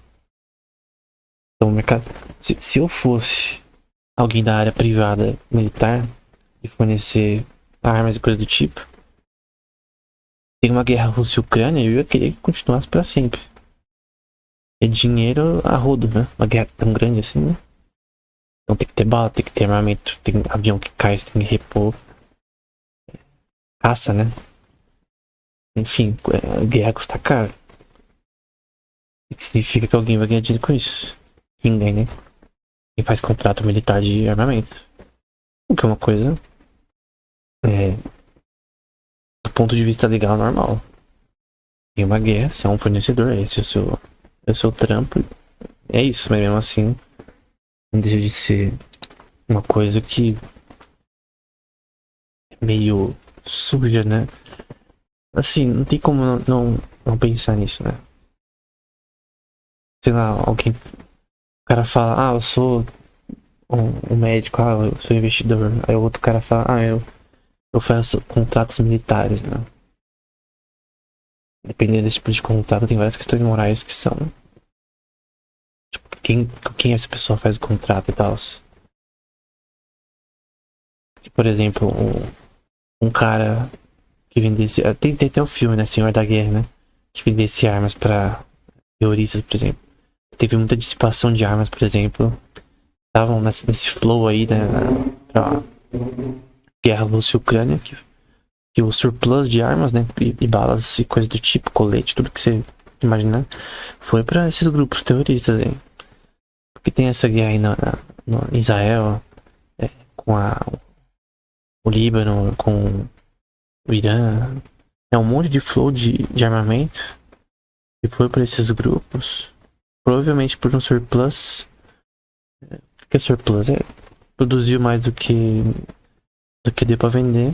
Então, o mercado. Se eu fosse alguém da área privada militar e fornecer armas e coisa do tipo, tem uma guerra Rússia-Ucrânia e eu ia querer que continuasse pra sempre. É dinheiro a rodo, né? Uma guerra tão grande assim, né? Então tem que ter bala, tem que ter armamento, tem avião que cai, tem que repor. Caça, né? Enfim, a guerra custa caro. O que significa que alguém vai ganhar dinheiro com isso? Ninguém, né? Quem faz contrato militar de armamento. O que é uma coisa do ponto de vista legal normal. Tem uma guerra, você é um fornecedor, esse é o seu trampo. É isso, mas mesmo assim não deixa de ser uma coisa que é meio suja, né? Assim, não tem como não pensar nisso, né? Sei lá, alguém. O cara fala, eu sou um médico, eu sou investidor. Aí o outro cara fala, eu faço contratos militares, né? Dependendo desse tipo de contrato, tem várias questões morais que são. Tipo, com quem essa pessoa faz o contrato e tal. Por exemplo, um cara que vendesse. Tem até o filme, né? Senhor da Guerra, né? Que vendesse armas pra terroristas, por exemplo. Teve muita dissipação de armas, por exemplo. Estavam nesse flow aí, né? Pra guerra Rússia-Ucrânia, que o surplus de armas, né? E balas e coisas do tipo, colete, tudo que você imaginar, foi pra esses grupos terroristas aí. Porque tem essa guerra aí no Israel, com o Líbano, com o Irã. É um monte de flow de armamento que foi para esses grupos. Provavelmente por um surplus. O que é surplus? Produziu mais do que deu pra vender.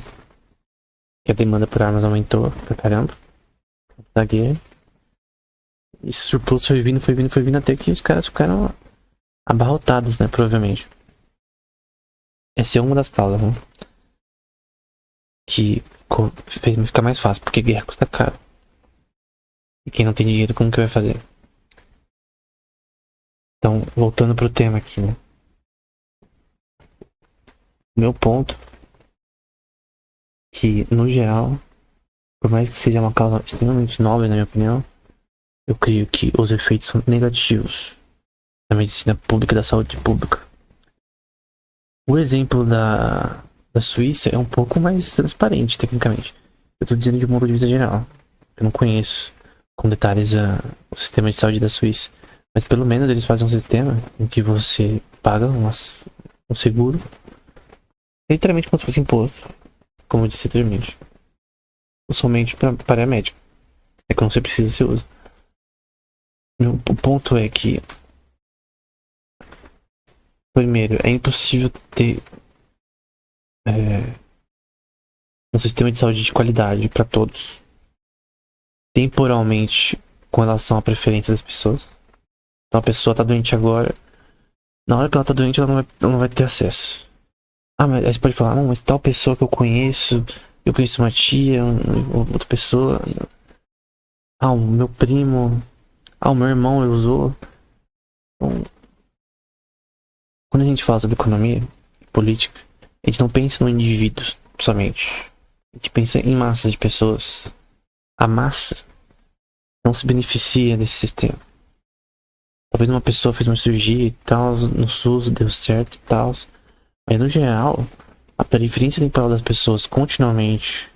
Que a demanda por armas aumentou pra caramba. Da guerra. Esse surplus foi vindo até que os caras ficaram abarrotados, né? Provavelmente. Essa é uma das causas, né? Que fez ficar mais fácil, porque guerra custa caro. E quem não tem dinheiro, como que vai fazer? Então, voltando pro tema aqui, né? Meu ponto, que no geral, por mais que seja uma causa extremamente nobre, na minha opinião, eu creio que os efeitos são negativos da medicina pública e da saúde pública. O exemplo da Suíça é um pouco mais transparente, tecnicamente. Eu tô dizendo de um ponto de vista geral. Eu não conheço com detalhes o sistema de saúde da Suíça. Mas pelo menos eles fazem um sistema em que você paga um seguro, literalmente como se fosse imposto, como eu disse anteriormente. Somente para área médica. É quando você precisa, você usa. O ponto é que, primeiro, é impossível ter um sistema de saúde de qualidade para todos, temporalmente, com relação à preferência das pessoas. Então a pessoa tá doente agora, na hora que ela tá doente ela não vai ter acesso. Ah, mas aí você pode falar, não, mas tal pessoa que eu conheço uma tia, outra pessoa, o meu primo, o meu irmão usou. Então, quando a gente fala sobre economia e política, a gente não pensa no indivíduo somente. A gente pensa em massas de pessoas. A massa não se beneficia desse sistema. Talvez uma pessoa fez uma cirurgia e tal, no SUS deu certo e tal. Mas no geral, a preferência temporal das pessoas continuamente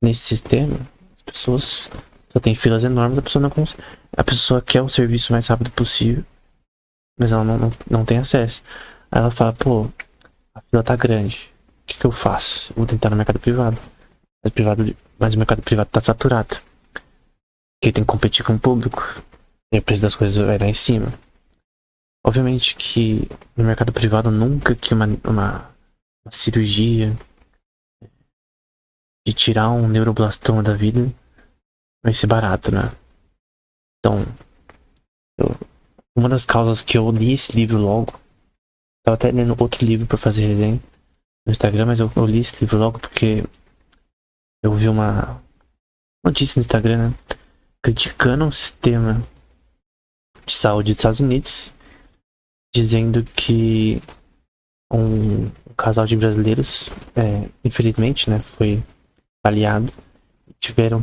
nesse sistema, as pessoas só tem filas enormes, a pessoa não consegue. A pessoa quer o serviço o mais rápido possível, mas ela não tem acesso. Aí ela fala, pô, a fila tá grande. O que eu faço? Eu vou tentar no mercado privado. Mas o mercado privado tá saturado. Porque tem que competir com o público. E o preço das coisas vai lá em cima. Obviamente que no mercado privado nunca que uma cirurgia de tirar um neuroblastoma da vida vai ser barato, né? Então, uma das causas que eu li esse livro logo, tava até lendo outro livro pra fazer resenha no Instagram, mas eu li esse livro logo porque eu vi uma notícia no Instagram, né, criticando o sistema de saúde dos Estados Unidos, dizendo que um casal de brasileiros, infelizmente, né, foi baleado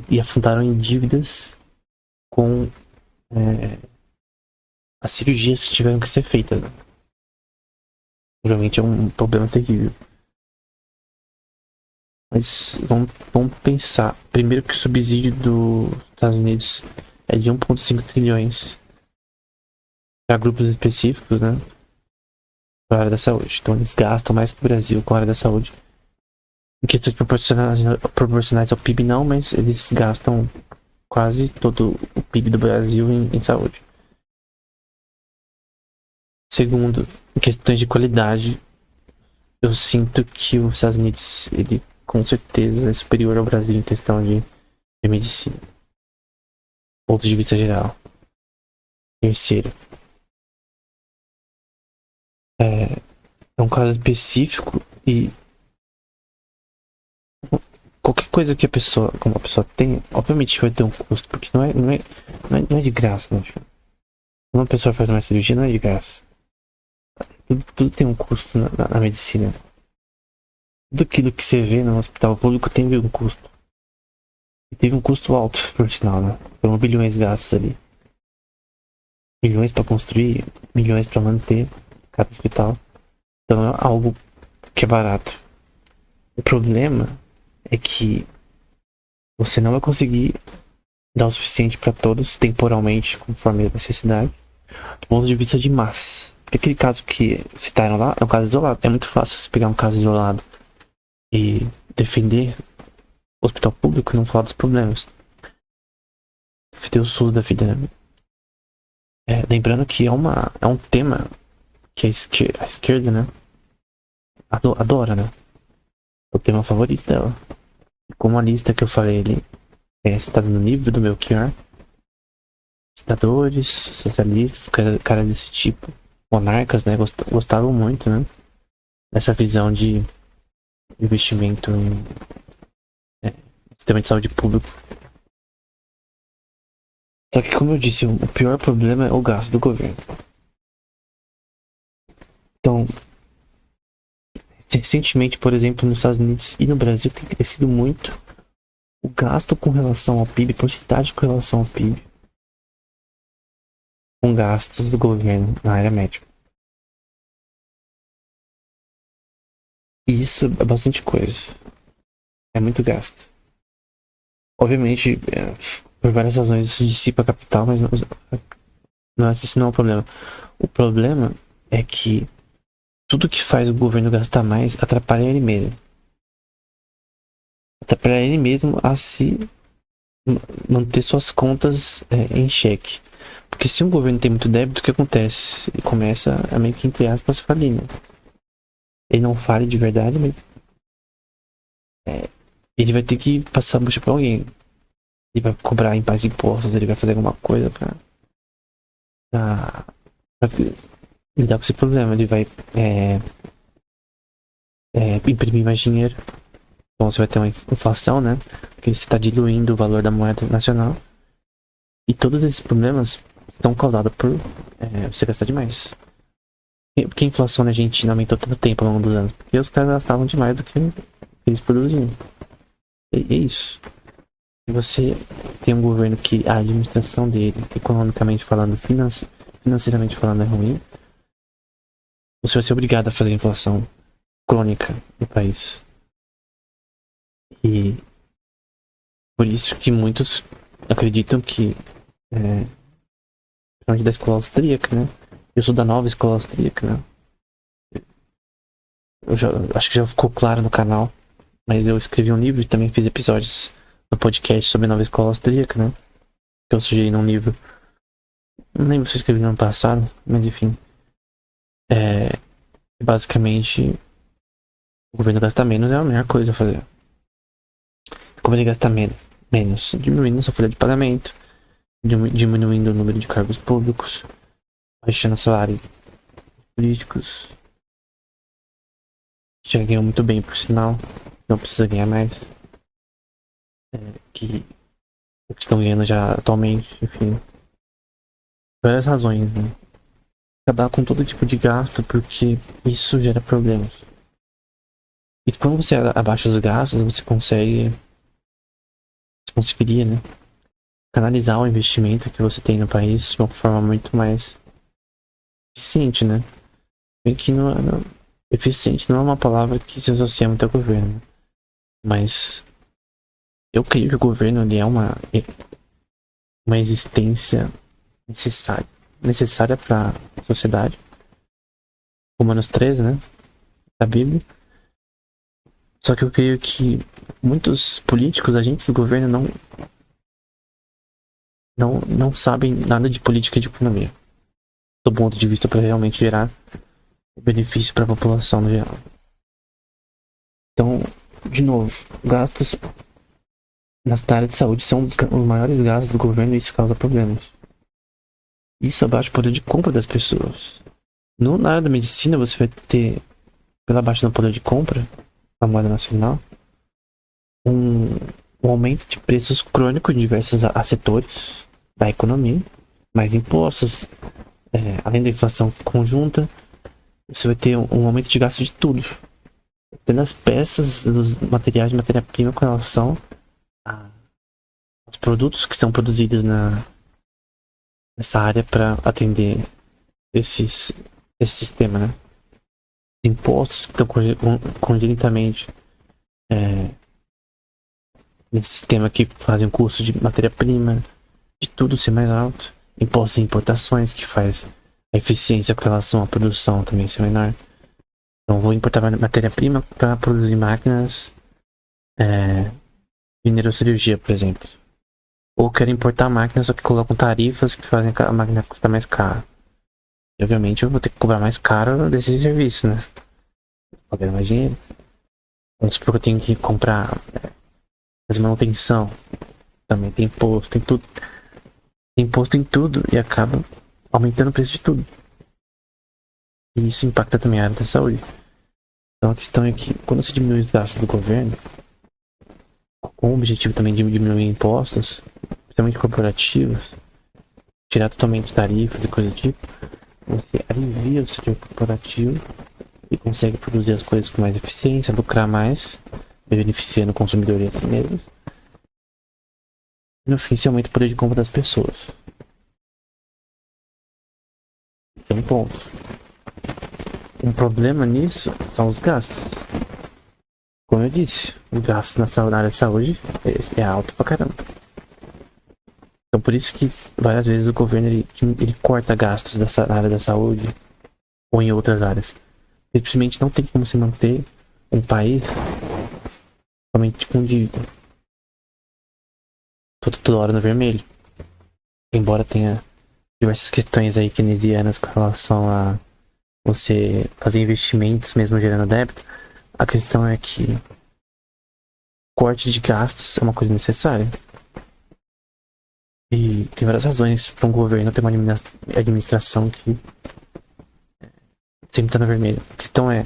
e afundaram em dívidas com as cirurgias que tiveram que ser feitas, né? Realmente é um problema terrível. Mas vamos pensar. Primeiro que o subsídio dos Estados Unidos é de 1,5 trilhões para grupos específicos, né? Para a área da saúde. Então eles gastam mais que o Brasil com a área da saúde. Em questões proporcionais ao PIB não, mas eles gastam quase todo o PIB do Brasil em saúde. Segundo, em questões de qualidade, eu sinto que os Estados Unidos, ele com certeza é superior ao Brasil em questão de medicina. Ponto de vista geral. Terceiro, é um caso específico e qualquer coisa que como a pessoa tem, obviamente vai ter um custo, porque não é de graça, né? Quando uma pessoa faz uma cirurgia, não é de graça. Tudo tem um custo na medicina. Tudo aquilo que você vê no hospital público tem um custo. E teve um custo alto, por sinal, né? Foram bilhões gastos ali. Milhões pra construir, milhões pra manter cada hospital. Então é algo que é barato. O problema é que você não vai conseguir dar o suficiente pra todos temporalmente, conforme a necessidade, do ponto de vista de massa. Porque aquele caso que citaram lá é um caso isolado. É muito fácil você pegar um caso isolado e defender o hospital público e não falar dos problemas. Defender o SUS da vida, né? Lembrando que é um tema que a esquerda, né, adora, né? É o tema favorito dela. Como a lista que eu falei ali é citada no livro do Melchior, ditadores, socialistas, caras desse tipo, monarcas, né, gostavam muito, né, dessa visão de investimento em sistema de saúde público. Só que, como eu disse, o pior problema é o gasto do governo. Então, recentemente, por exemplo, nos Estados Unidos e no Brasil tem crescido muito o gasto com relação ao PIB, porcentagem com relação ao PIB, com gastos do governo na área médica. E isso é bastante coisa. É muito gasto. Obviamente, por várias razões isso dissipa a capital, mas esse não é o problema. O problema é que tudo que faz o governo gastar mais atrapalha ele mesmo. Atrapalha ele mesmo a se manter suas contas em xeque. Porque se um governo tem muito débito, o que acontece? Ele começa a meio que, entre aspas, falir, né? Ele não fale de verdade, mas ele vai ter que passar a bucha pra alguém. Ele vai cobrar em mais impostos, ele vai fazer alguma coisa pra lidar com esse problema. Ele vai imprimir mais dinheiro. Então você vai ter uma inflação, né? Porque você está diluindo o valor da moeda nacional. E todos esses problemas estão causados por você gastar demais. Por que a inflação na Argentina aumentou tanto tempo ao longo dos anos? Porque os caras gastavam demais do que eles produziam. E é isso. Se você tem um governo que a administração dele, economicamente falando, financeiramente falando, é ruim, você vai ser obrigado a fazer inflação crônica no país. E por isso que muitos acreditam que da escola austríaca, né? Eu sou da nova escola austríaca, né? Acho que já ficou claro no canal, mas eu escrevi um livro e também fiz episódios no podcast sobre a nova escola austríaca, né? Que eu sugeri num livro. Não lembro se eu escrevi no ano passado, mas enfim. Basicamente, o governo gasta menos é a melhor coisa a fazer. Como ele gasta menos, diminuindo sua folha de pagamento, diminuindo o número de cargos públicos, baixando o salário de políticos, que já ganham muito bem, por sinal, não precisa ganhar mais, que o que estão ganhando já atualmente, enfim, várias razões, né? Acabar com todo tipo de gasto, porque isso gera problemas. E quando você abaixa os gastos, você conseguiria, né, canalizar o investimento que você tem no país de uma forma muito mais eficiente, né? Bem que eficiente não é uma palavra que se associa muito ao governo, mas eu creio que o governo ele é uma existência necessária para a sociedade. Romanos 13, né, da Bíblia. Só que eu creio que muitos políticos, agentes do governo não sabem nada de política e de economia, do ponto de vista para realmente gerar benefício para a população no geral. Então, de novo, gastos nessa área de saúde são os maiores gastos do governo e isso causa problemas. Isso abaixa o poder de compra das pessoas. Na área da medicina, você vai ter, pela baixa do poder de compra da moeda nacional, um aumento de preços crônico em diversos setores da economia. mais impostos, além da inflação conjunta, você vai ter um aumento de gasto de tudo. Tendo as peças, dos materiais de matéria-prima com relação aos produtos que são produzidos nessa área para atender esse sistema, né? Impostos que estão congenitamente nesse sistema que fazem o custo de matéria-prima, de tudo ser mais alto. Impostos de importações que faz a eficiência com relação à produção também ser menor. Então vou importar matéria-prima para produzir máquinas de neurocirurgia, por exemplo. Ou quero importar máquinas só que colocam tarifas que fazem a máquina custar mais caro. E obviamente eu vou ter que cobrar mais caro desse serviço, né? Pagar mais dinheiro. Vamos supor que eu tenho que comprar, fazer manutenção. Também tem imposto, tem tudo. Tem imposto em tudo e acaba aumentando o preço de tudo. E isso impacta também a área da saúde. Então a questão é que quando você diminui os gastos do governo, com o objetivo também de diminuir impostos, principalmente corporativos, tirar totalmente tarifas e coisa do tipo, você alivia o setor corporativo e consegue produzir as coisas com mais eficiência, lucrar mais, beneficiando o consumidor e assim mesmo. E no fim, se aumenta o poder de compra das pessoas. Esse é um ponto. Um problema nisso são os gastos. Como eu disse, o gasto na área de saúde é alto pra caramba. Então por isso que várias vezes o governo ele corta gastos na área da saúde ou em outras áreas. Simplesmente não tem como se manter um país somente com dívida. Toda hora no vermelho. Embora tenha diversas questões aí keynesianas com relação a você fazer investimentos mesmo gerando débito, a questão é que corte de gastos é uma coisa necessária. E tem várias razões para um governo ter uma administração que sempre tá no vermelho. A questão é,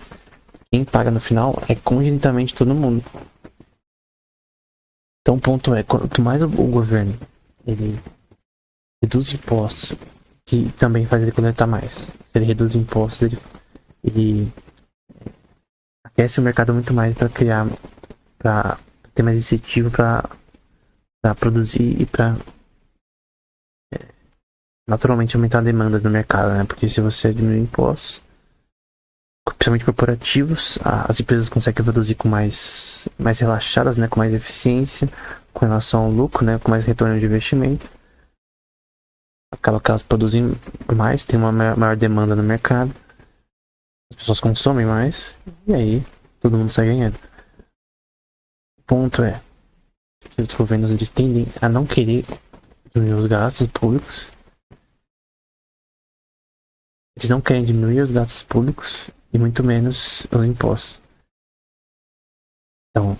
quem paga no final é congenitamente todo mundo. Então o ponto é, quanto mais o governo ele reduz impostos, que também faz ele coletar mais. Se ele reduz impostos, ele aquece o mercado muito mais para criar, para ter mais incentivo para produzir e para naturalmente aumentar a demanda no mercado, né? Porque se você diminuir impostos, principalmente corporativos, as empresas conseguem produzir com mais relaxadas, né? Com mais eficiência, com relação ao lucro, né? Com mais retorno de investimento. Acaba que elas produzem mais, tem uma maior demanda no mercado, as pessoas consomem mais, e aí todo mundo sai ganhando. O ponto é que os governos eles tendem a não querer diminuir os gastos públicos. Eles não querem diminuir os gastos públicos e muito menos os impostos. Então,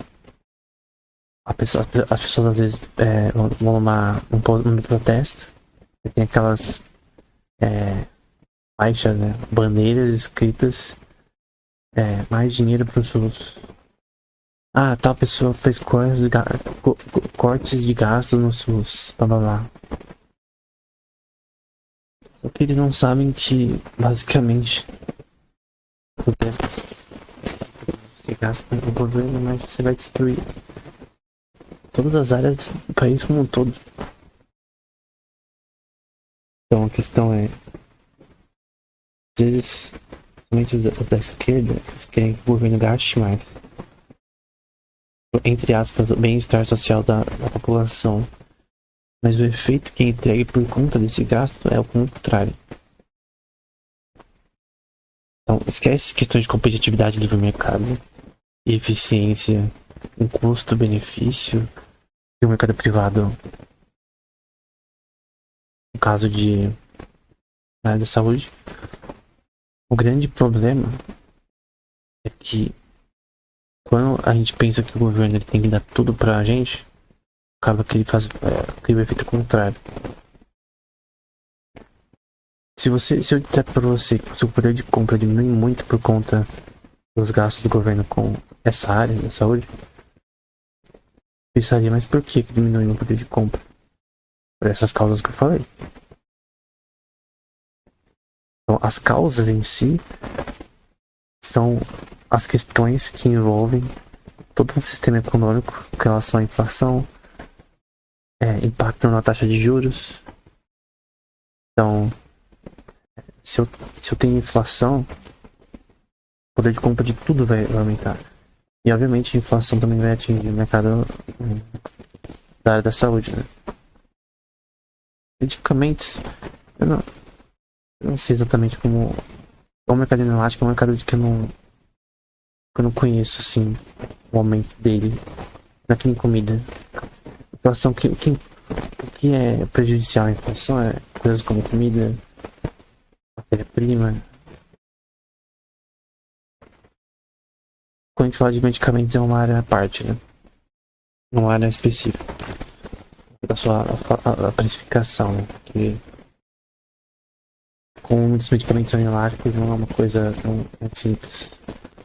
as pessoas às vezes vão num protesto, e tem aquelas faixas, né, bandeiras escritas mais dinheiro para os SUS. Tal pessoa fez cortes de gastos no SUS, blá blá blá. Só que eles não sabem que, basicamente, você gasta no governo, mas você vai destruir todas as áreas do país como um todo. Então a questão é, às vezes, somente os da esquerda, eles querem que o governo gaste mais. Entre aspas, o bem-estar social da população. Mas o efeito que é entregue por conta desse gasto é o contrário. Então, esquece questões de competitividade do mercado, eficiência, um custo-benefício de um mercado privado. No caso na área da saúde, o grande problema é que quando a gente pensa que o governo ele tem que dar tudo pra gente, acaba que ele faz o efeito contrário. Se eu disser pra você que o seu poder de compra diminui muito por conta dos gastos do governo com essa área da saúde, pensaria, mas por que diminui o poder de compra? Por essas causas que eu falei. Então, as causas em si são as questões que envolvem todo um sistema econômico com relação à inflação, impacto na taxa de juros. Então, se eu tenho inflação, o poder de compra de tudo vai aumentar. E obviamente a inflação também vai atingir o mercado da área da saúde, né? Medicamentos, eu não sei exatamente como. É um mercado inelástico, é um mercado que eu não conheço, assim, o aumento dele. Não é que nem comida. Inflação, o que é prejudicial à inflação é coisas como comida, matéria-prima. Quando a gente fala de medicamentos é uma área à parte, né? Uma área específica. Da sua a precificação, né? Que como muitos medicamentos são inelásticos, não é uma coisa tão simples.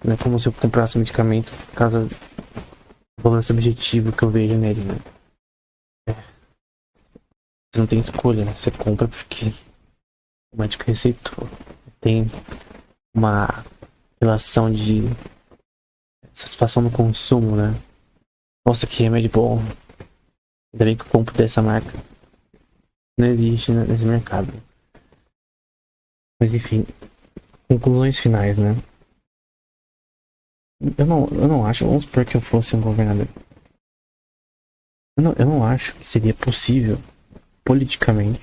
Não é como se eu comprasse um medicamento por causa do valor subjetivo que eu vejo nele, né? Você não tem escolha, né? Você compra porque o médico receitou. Tem uma relação de satisfação no consumo, né? Nossa, que remédio bom. Ainda bem que eu compro dessa marca. Não existe nesse mercado. Mas enfim, conclusões finais, né? Eu não acho, vamos supor que eu fosse um governador. Eu não acho que seria possível, politicamente,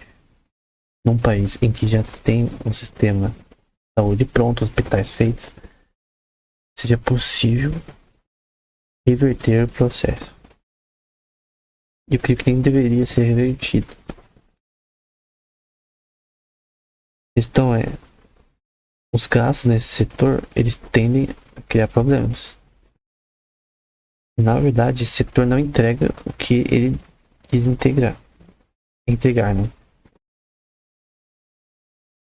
num país em que já tem um sistema de saúde pronto, hospitais feitos, seja possível reverter o processo. E eu creio que nem deveria ser revertido. A questão é, os gastos nesse setor, eles tendem a criar problemas. Na verdade, esse setor não entrega o que ele quis entregar, né?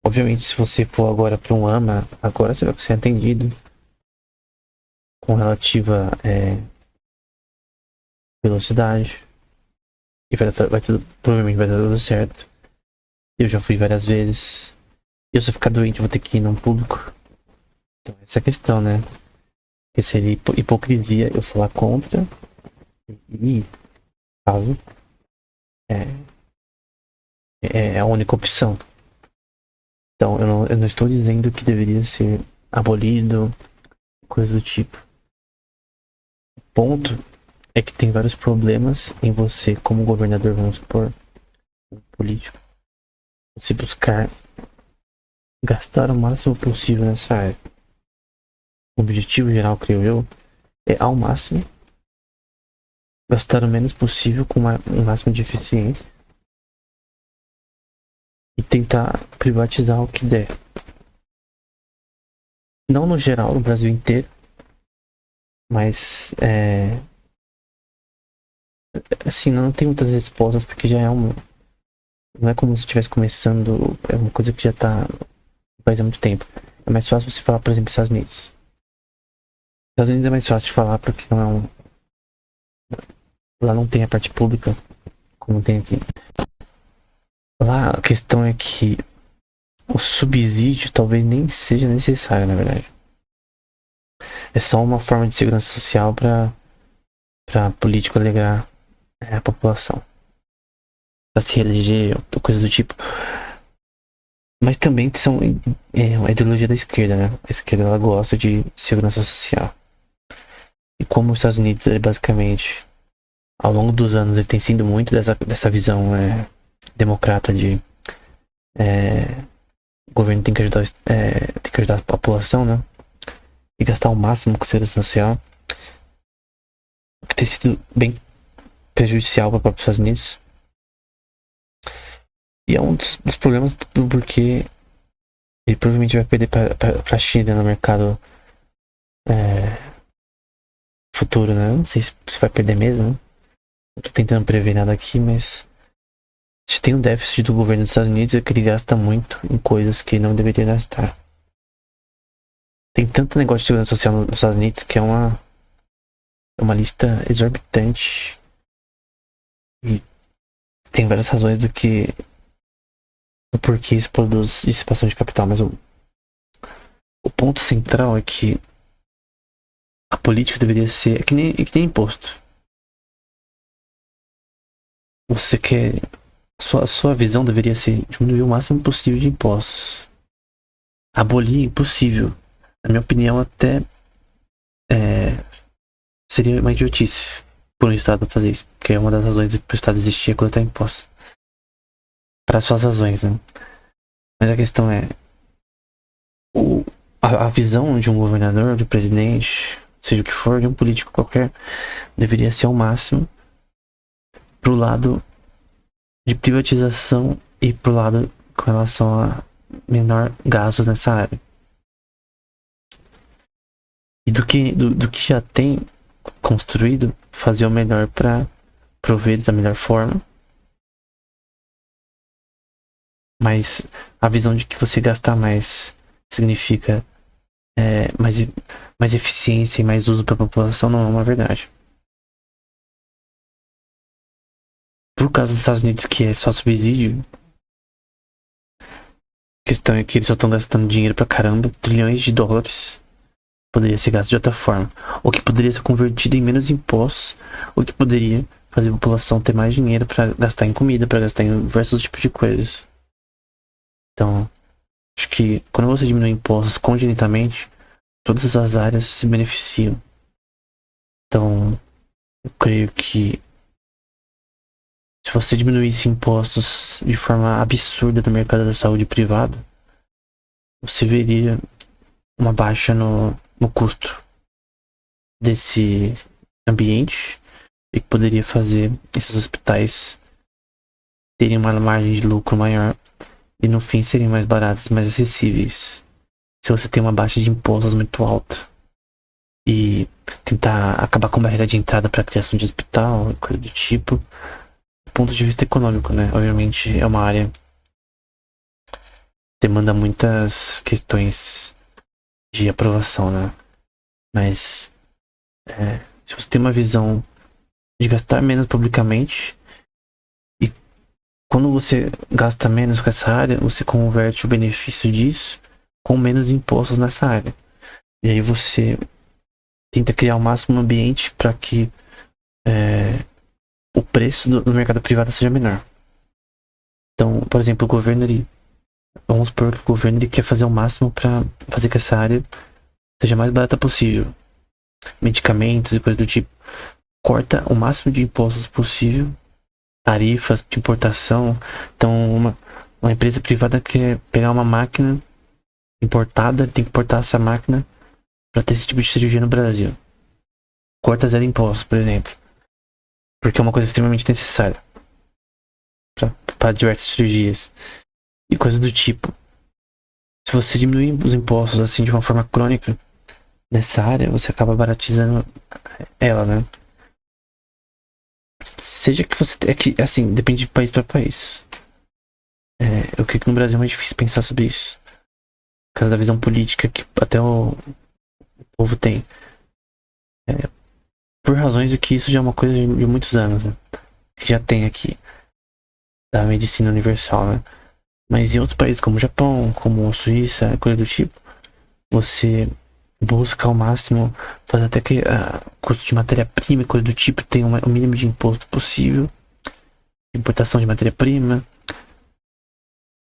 Obviamente, se você for agora para um AMA, agora você vai ser atendido com relativa velocidade e provavelmente vai dar tudo certo. Eu já fui várias vezes. E se eu ficar doente, eu vou ter que ir num público. Então, essa é a questão, né? Que seria hipocrisia eu falar contra e caso é a única opção. Então, eu não estou dizendo que deveria ser abolido, coisa do tipo. O ponto é que tem vários problemas em você, como governador, vamos supor, um político, se buscar gastar o máximo possível nessa área. O objetivo geral, creio eu, é ao máximo gastar o menos possível com o máximo de eficiência e tentar privatizar o que der. Não no geral, no Brasil inteiro, mas assim, não tem muitas respostas porque já é não é como se estivesse começando, é uma coisa que já tá no país há muito tempo. É mais fácil você falar, por exemplo, Estados Unidos. Estados Unidos é mais fácil de falar porque lá não tem a parte pública como tem aqui. Lá a questão é que o subsídio talvez nem seja necessário, na verdade. É só uma forma de segurança social para político alegrar a população. Pra se reeleger, ou coisa do tipo. Mas também são uma ideologia da esquerda, né? A esquerda ela gosta de segurança social. E como os Estados Unidos, ele basicamente, ao longo dos anos, ele tem sido muito dessa visão democrata de o governo tem que ajudar a população, né? E gastar o máximo com segurança social. Que tem sido bem prejudicial para os próprios Estados Unidos. E é um dos problemas porque ele provavelmente vai perder para a China no mercado futuro, né? Eu não sei se vai perder mesmo. Né? Eu tô tentando prever nada aqui, mas se tem um déficit do governo dos Estados Unidos é que ele gasta muito em coisas que não deveria gastar. Tem tanto negócio de segurança social nos Estados Unidos que é uma lista exorbitante. E tem várias razões do que o porquê isso produz dissipação de capital, mas o ponto central é que a política deveria ser que nem imposto. Você quer. A sua visão deveria ser diminuir o máximo possível de impostos. Abolir impossível. Na minha opinião, até seria uma idiotice por um Estado fazer isso. Porque é uma das razões para o Estado existir é coletar impostos. Para suas razões, né? Mas a questão é. A visão de um governador, de um presidente, seja o que for, de um político qualquer, deveria ser ao máximo pro lado de privatização e pro lado com relação a menor gastos nessa área. E do que já tem construído, fazer o melhor para prover da melhor forma. Mas a visão de que você gastar mais significa mais eficiência e mais uso para a população não é uma verdade. Por causa dos Estados Unidos, que é só subsídio, a questão é que eles só estão gastando dinheiro pra caramba, trilhões de dólares. Poderia ser gasto de outra forma, ou que poderia ser convertido em menos impostos, ou que poderia fazer a população ter mais dinheiro para gastar em comida, para gastar em diversos tipos de coisas. Então, acho que quando você diminui impostos congenitamente, todas as áreas se beneficiam. Então, eu creio que se você diminuísse impostos de forma absurda no mercado da saúde privado, você veria uma baixa no custo desse ambiente e que poderia fazer esses hospitais terem uma margem de lucro maior e no fim serem mais baratos, mais acessíveis. Se você tem uma baixa de impostos muito alta e tentar acabar com a barreira de entrada para a criação de hospital e coisa do tipo, do ponto de vista econômico, né? Obviamente é uma área que demanda muitas questões de aprovação, né? Mas se você tem uma visão de gastar menos publicamente e quando você gasta menos com essa área, você converte o benefício disso com menos impostos nessa área. E aí você tenta criar o máximo ambiente para que o preço do mercado privado seja menor. Então, por exemplo, vamos supor que o governo quer fazer o máximo para fazer que essa área seja mais barata possível. Medicamentos e coisas do tipo. Corta o máximo de impostos possível, tarifas de importação. Então, uma empresa privada quer pegar uma máquina importada, tem que importar essa máquina para ter esse tipo de cirurgia no Brasil. Corta 0 impostos, por exemplo. Porque é uma coisa extremamente necessária para diversas cirurgias. E coisas do tipo. Se você diminuir os impostos assim de uma forma crônica nessa área, você acaba baratizando ela, né? Seja que você... É que, assim, depende de país para país. Eu creio que no Brasil é mais difícil pensar sobre isso. Por causa da visão política que até o povo tem. Por razões de que isso já é uma coisa de muitos anos, né? Que já tem aqui. Da medicina universal, né? Mas em outros países como o Japão, como a Suíça, coisa do tipo, você busca ao máximo fazer até que custo de matéria-prima e coisa do tipo tenha o mínimo de imposto possível. Importação de matéria-prima.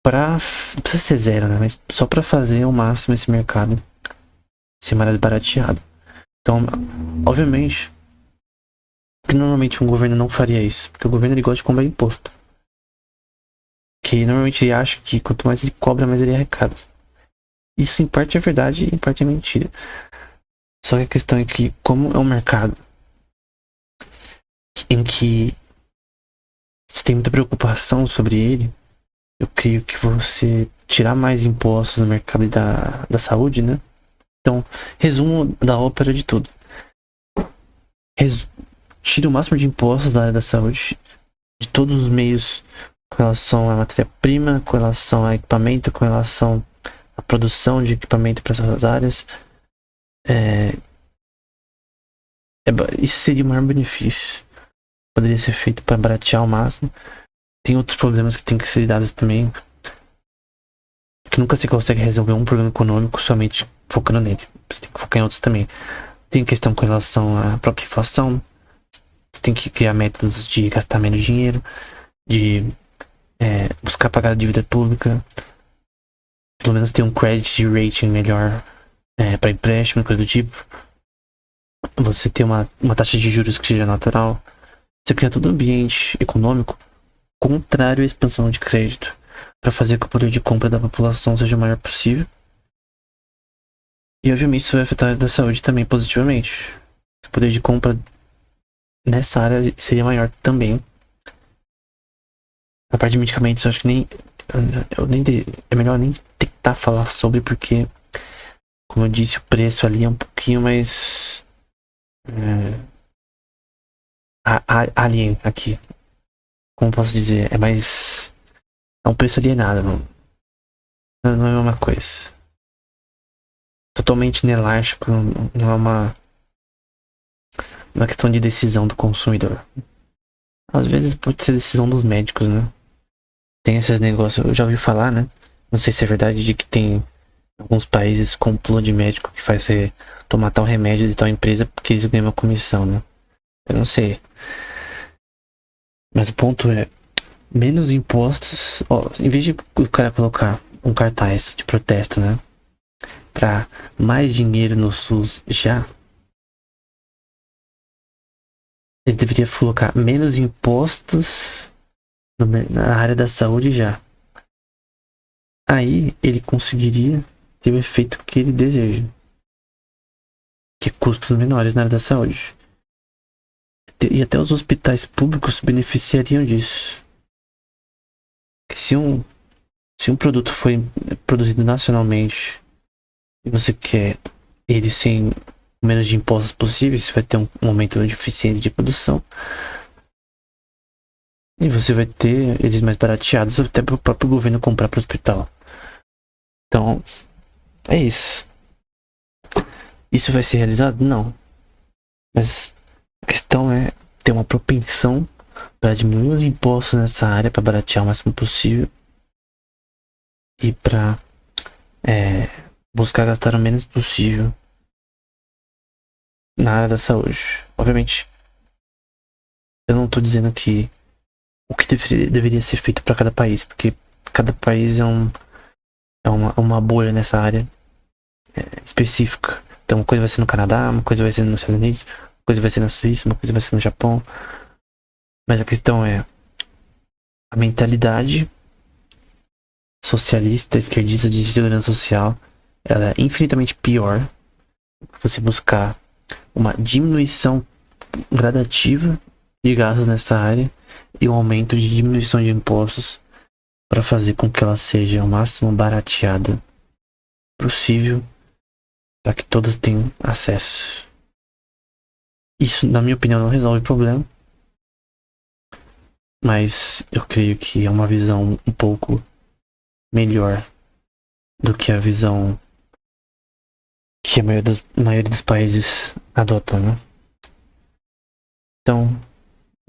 Não precisa ser zero, né? Mas só para fazer ao máximo esse mercado ser mais barateado. Então, obviamente, que normalmente um governo não faria isso, porque o governo ele gosta de cobrar imposto. Que normalmente ele acha que quanto mais ele cobra, mais ele arrecada. Isso em parte é verdade e em parte é mentira. Só que a questão é que, como é um mercado em que se tem muita preocupação sobre ele, eu creio que você tirar mais impostos no mercado da saúde, né? Então, resumo da ópera de tudo. Tira o máximo de impostos da área da saúde, de todos os meios, com relação à matéria-prima, com relação a equipamento, com relação à produção de equipamento para essas áreas. Isso seria o maior benefício. Poderia ser feito para baratear ao máximo. Tem outros problemas que tem que ser lidados também. que nunca se consegue resolver um problema econômico somente focando nele. Você tem que focar em outros também. Tem questão com relação à própria inflação. Você tem que criar métodos de gastar menos dinheiro, de buscar pagar a dívida pública, pelo menos ter um credit rating melhor para empréstimo, coisa do tipo. Você ter uma taxa de juros que seja natural. Você cria todo o ambiente econômico contrário à expansão de crédito, para fazer que o poder de compra da população seja o maior possível. E obviamente isso vai afetar a área da saúde também positivamente. O poder de compra nessa área seria maior também. A parte de medicamentos, eu acho que é melhor nem tentar falar sobre, porque, como eu disse, o preço ali é um pouquinho mais alien aqui. Como posso dizer? É um preço alienado, não é a mesma coisa. Totalmente inelástico, não é uma questão de decisão do consumidor. Às vezes pode ser decisão dos médicos, né? Tem esses negócios, eu já ouvi falar, né? Não sei se é verdade, de que tem alguns países com plano de médico que faz você tomar tal remédio de tal empresa porque eles ganham uma comissão, né? Eu não sei. Mas o ponto é, menos impostos. Ó, em vez de o cara colocar um cartaz de protesto, né? Pra mais dinheiro no SUS já, ele deveria colocar menos impostos na área da saúde já. Aí ele conseguiria ter o efeito que ele deseja, que é custos menores na área da saúde. E até os hospitais públicos se beneficiariam disso. Que se um produto foi produzido nacionalmente e você quer ele sem o menos de impostos possível, você vai ter um aumento de eficiência de produção. E você vai ter eles mais barateados até para o próprio governo comprar para o hospital. Então, é isso. Isso vai ser realizado? Não. Mas a questão é ter uma propensão para diminuir os impostos nessa área, para baratear o máximo possível. E para buscar gastar o menos possível na área da saúde. Obviamente, eu não estou dizendo que o que deveria ser feito para cada país, porque cada país é uma bolha nessa área específica. Então, uma coisa vai ser no Canadá, uma coisa vai ser nos Estados Unidos, uma coisa vai ser na Suíça, uma coisa vai ser no Japão. Mas a questão é a mentalidade socialista, esquerdista de segurança social, ela é infinitamente pior. Você buscar uma diminuição gradativa de gastos nessa área e um aumento de diminuição de impostos para fazer com que ela seja o máximo barateada possível para que todos tenham acesso. Isso, na minha opinião, não resolve o problema, mas eu creio que é uma visão um pouco melhor do que a visão que a maioria dos países adota, né? Então,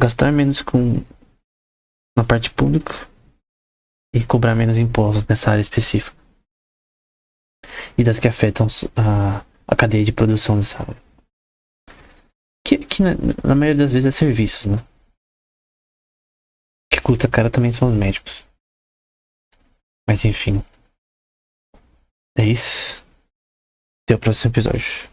gastar menos na parte pública e cobrar menos impostos nessa área específica. E das que afetam a cadeia de produção dessa área. Que na maioria das vezes é serviços, né? Que custa caro também são os médicos. Mas enfim. É isso. Até o próximo episódio.